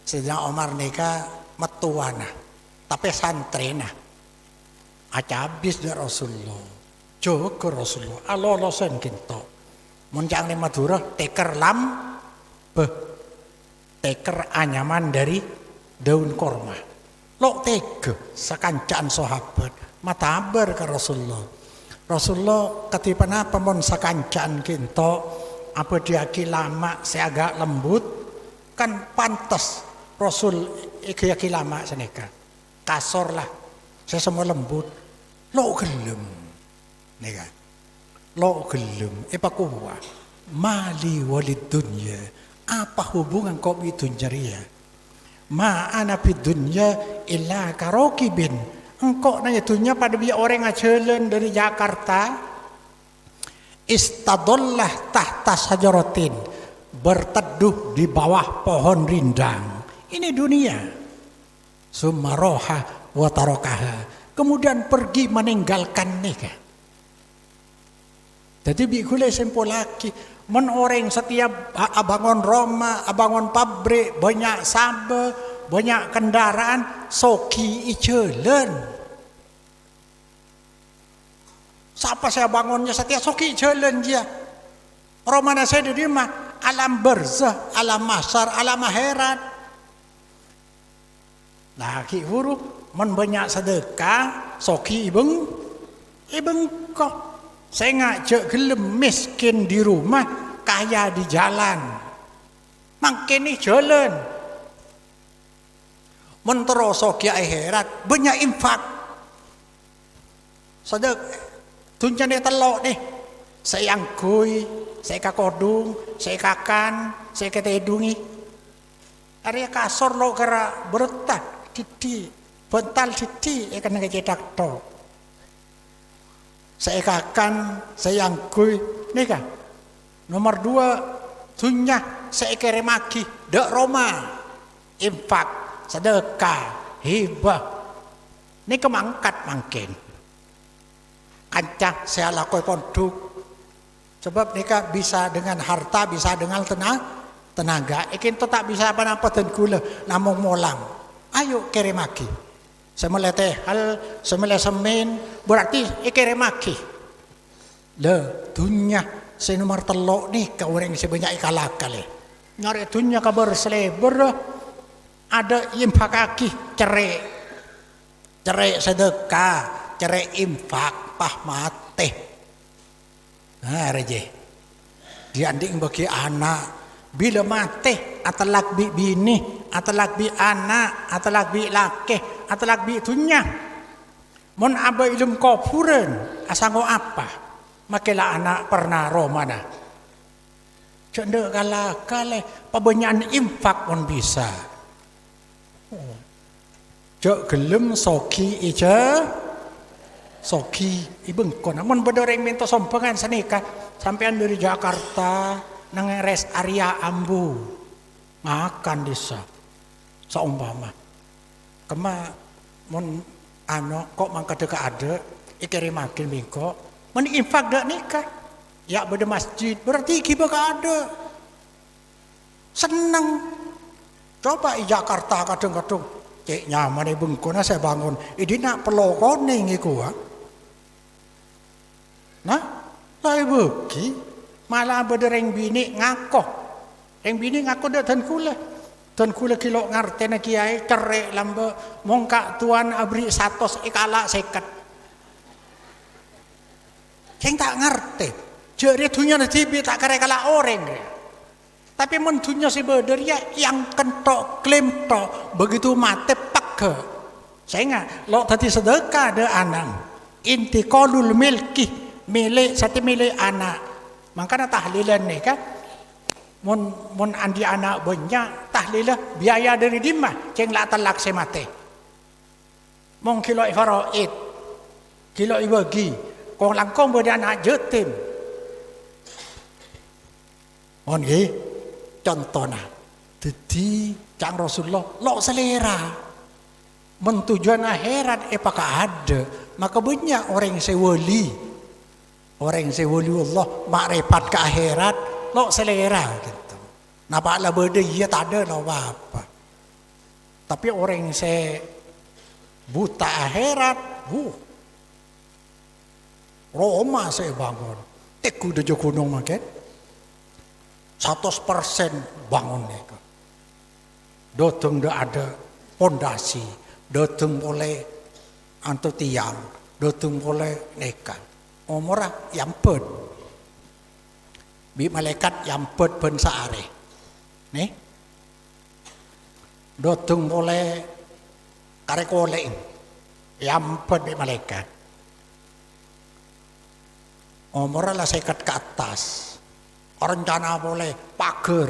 Sayyidina Umar nikah metuana tapi santrena acabis dari Rasulullah jogo Rasulullah alolosan kinto muncang ni Madura teker lam teker anyaman dari daun korma lo tege sekancaan sahabat matabar ke Rasulullah. Rasulullah ketika pemon sakancaan kinto apa dia lama saya agak lembut kan pantas Rasul iki lama seneka kasor lah saya semua lembut lo gelem neka lo gelem kuwa mali walid dunya apa hubungan kau itu dunya ma ana fid dunya illa karokibin. Engkau nanya dunia pada biar orang ngajalan dari Jakarta istadollah tahta sajaratin berteduh di bawah pohon rindang. Ini dunia. Sumaroha wa tarokaha. Kemudian pergi meninggalkan nikah. Jadi bikule sempol lagi. Men orang setiap abangon Roma, abangon pabrik, banyak sabar, banyak kendaraan, soki ijelen. Siapa saya bangunnya setiap soki jalan dia. Romana saya di rumah alam barzah, alam mahsyar, alam akhirat. Laki huruf men banyak sedekah soki ibeng kok. Saya ngajak gelem miskin di rumah, kaya di jalan. Makin nih jalan. Men terus soki akhirat banyak infak. Sedekah tunjan dia telok nih, saya angkui, saya kakodung, saya kakan, saya ketedungi. Area kasor lo kera beretak, didi, bental didi, ikan ngejedak to. Saya kakan, saya angkui, nih kan. Nomor 2, dunya saya kirim lagi, dek Roma, infak, sedekah, hibah. Ini kemangkat mungkin. Kancah saya lakukan pondok sebab nikah bisa dengan harta bisa dengan tenaga ikin to tak bisa apa-apa dan gula namung molang ayo kirim lagi semele hal semele semen berarti kirim lagi le dunya saya nomor telok nih ke orang sebanyak ikalakal nyari dunya kabar seleber ada infak kaki cerai sedekah cerai infak mate. Nah, reje. Dianding bagi anak bila mate atalak bi bini, atalak bi anak, atalak bi laki, atalak bi dunya. Mon aba ilum kopuren asango apa? Makela anak pernah romana. Cende kala pabenyan infak pun bisa. Cok gelem soki ija soki ibengkon. Mon bedoreng minta sompengan senika sampean dari Jakarta nang rest area Ambu makan desa seumpama. Kema mon kok mangkade ka ada ikiri makin mingko men infak dak nikah ya beda masjid berarti kiba ka ada seneng coba i Jakarta kadang-kadang cek nyaman bengkona saya bangun ini nak pelokone ngiku nah saya beki malah beda reng bini ngakoh reng bini ngakoh dak dan kula kilo ngartena kiai cerek lambe mongkak tuan abri 100 ikala seket. Keng tak ngerti. Jadi dunia nabi tak kare kala orang. Tapi men dunia si beder ya yang kentok klaim tok begitu mati peke. Saya nggak lo tadi sedekah de anang. Inti kolul milki milik satu milik anak. Makanya tahlilan nih kan. Mon andi anak banyak tahlilah biaya dari dimah ceng la talak semate mong kilo faraid kilo ibagi kong langkong beda anak jetim mon nggih contohna dadi cang Rasulullah lo selera men tujuan akhirat apakah ada maka banyak orang sewali Allah makrifat ke akhirat lo selera gitu. Napa lah beda iya tak ada lo apa. Tapi orang se buta akhirat, Roma saya bangun. Teku de gunung maket. 100% bangun nih. Doteng dah ada pondasi, doteng boleh antu tiang, doteng boleh nekan. Omora yampet. Bi malaikat yampet ben saare. Nih. Dotung boleh karek oleh. Yampet bi malaikat. Omora lah sekat ke atas. Rencana boleh pagar.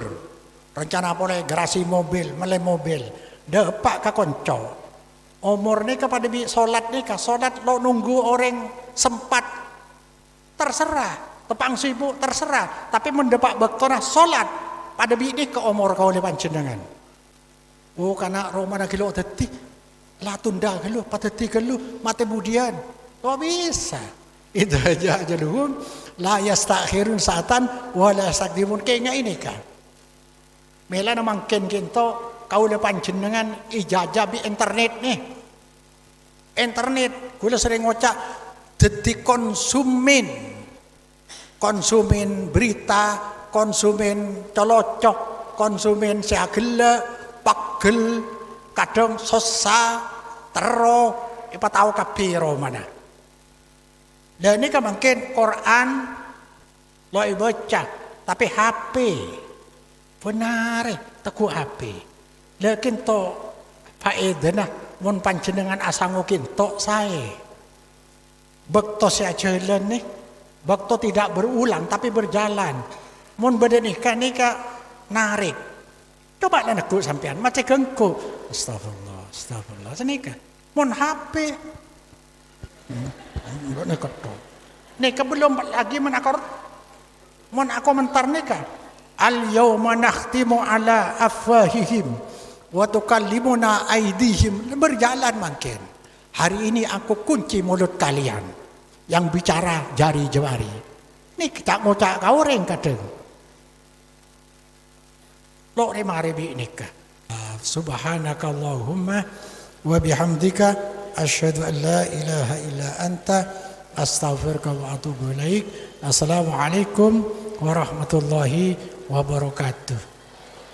Rencana boleh garasi mobil, melem mobil. Depak ke konco. Umur ni kepada bi solat ni ka solat lo nunggu orang sempat terserah. Tepang sibuk terserah, tapi mendepak bektona solat pada bini ke umur kau oleh panjenengan. Oh karena Roma kilo teti, lah tunda kilo, pateti kilo, mati budian, kau bisa. Itu aja dulu. La yastakhirun saatan, wala yastakdimun kayaknya ini kan. Mela namang ken kau oleh panjenengan ijazah bi internet nih. Internet, gula sering ngocak, deti konsumen berita, konsumen colocok, konsumen seagele, pagel, kadang sosa, tero, ipa tahu kapiro mana. Dan ini kan mungkin Quran lo baca, tapi HP benar teku HP. Lakin to faedana mun panjenengan asangukin to saya. Bekto saya jalan nih. Bakto tidak berulang tapi berjalan. Mun badan nikah narik. Coba lah nekuk sampean macam gengku. Astagfirullah. Senikah. Mun HP. Enggak nikah tu. Nikah belum lagi menakor. Mun aku mentar nikah. Al yawma nakhtimu ala afwahihim wa tukallimuna aydihim. Berjalan makin. Hari ini aku kunci mulut kalian. Yang bicara jari-jari. Ini kita mau cak kau orang kadang. Lo remari bi nikah. Subhanakallahumma wa bihamdika asyhadu an la ilaha illa anta astaghfiruka wa atubu ilaik. Assalamualaikum warahmatullahi wabarakatuh.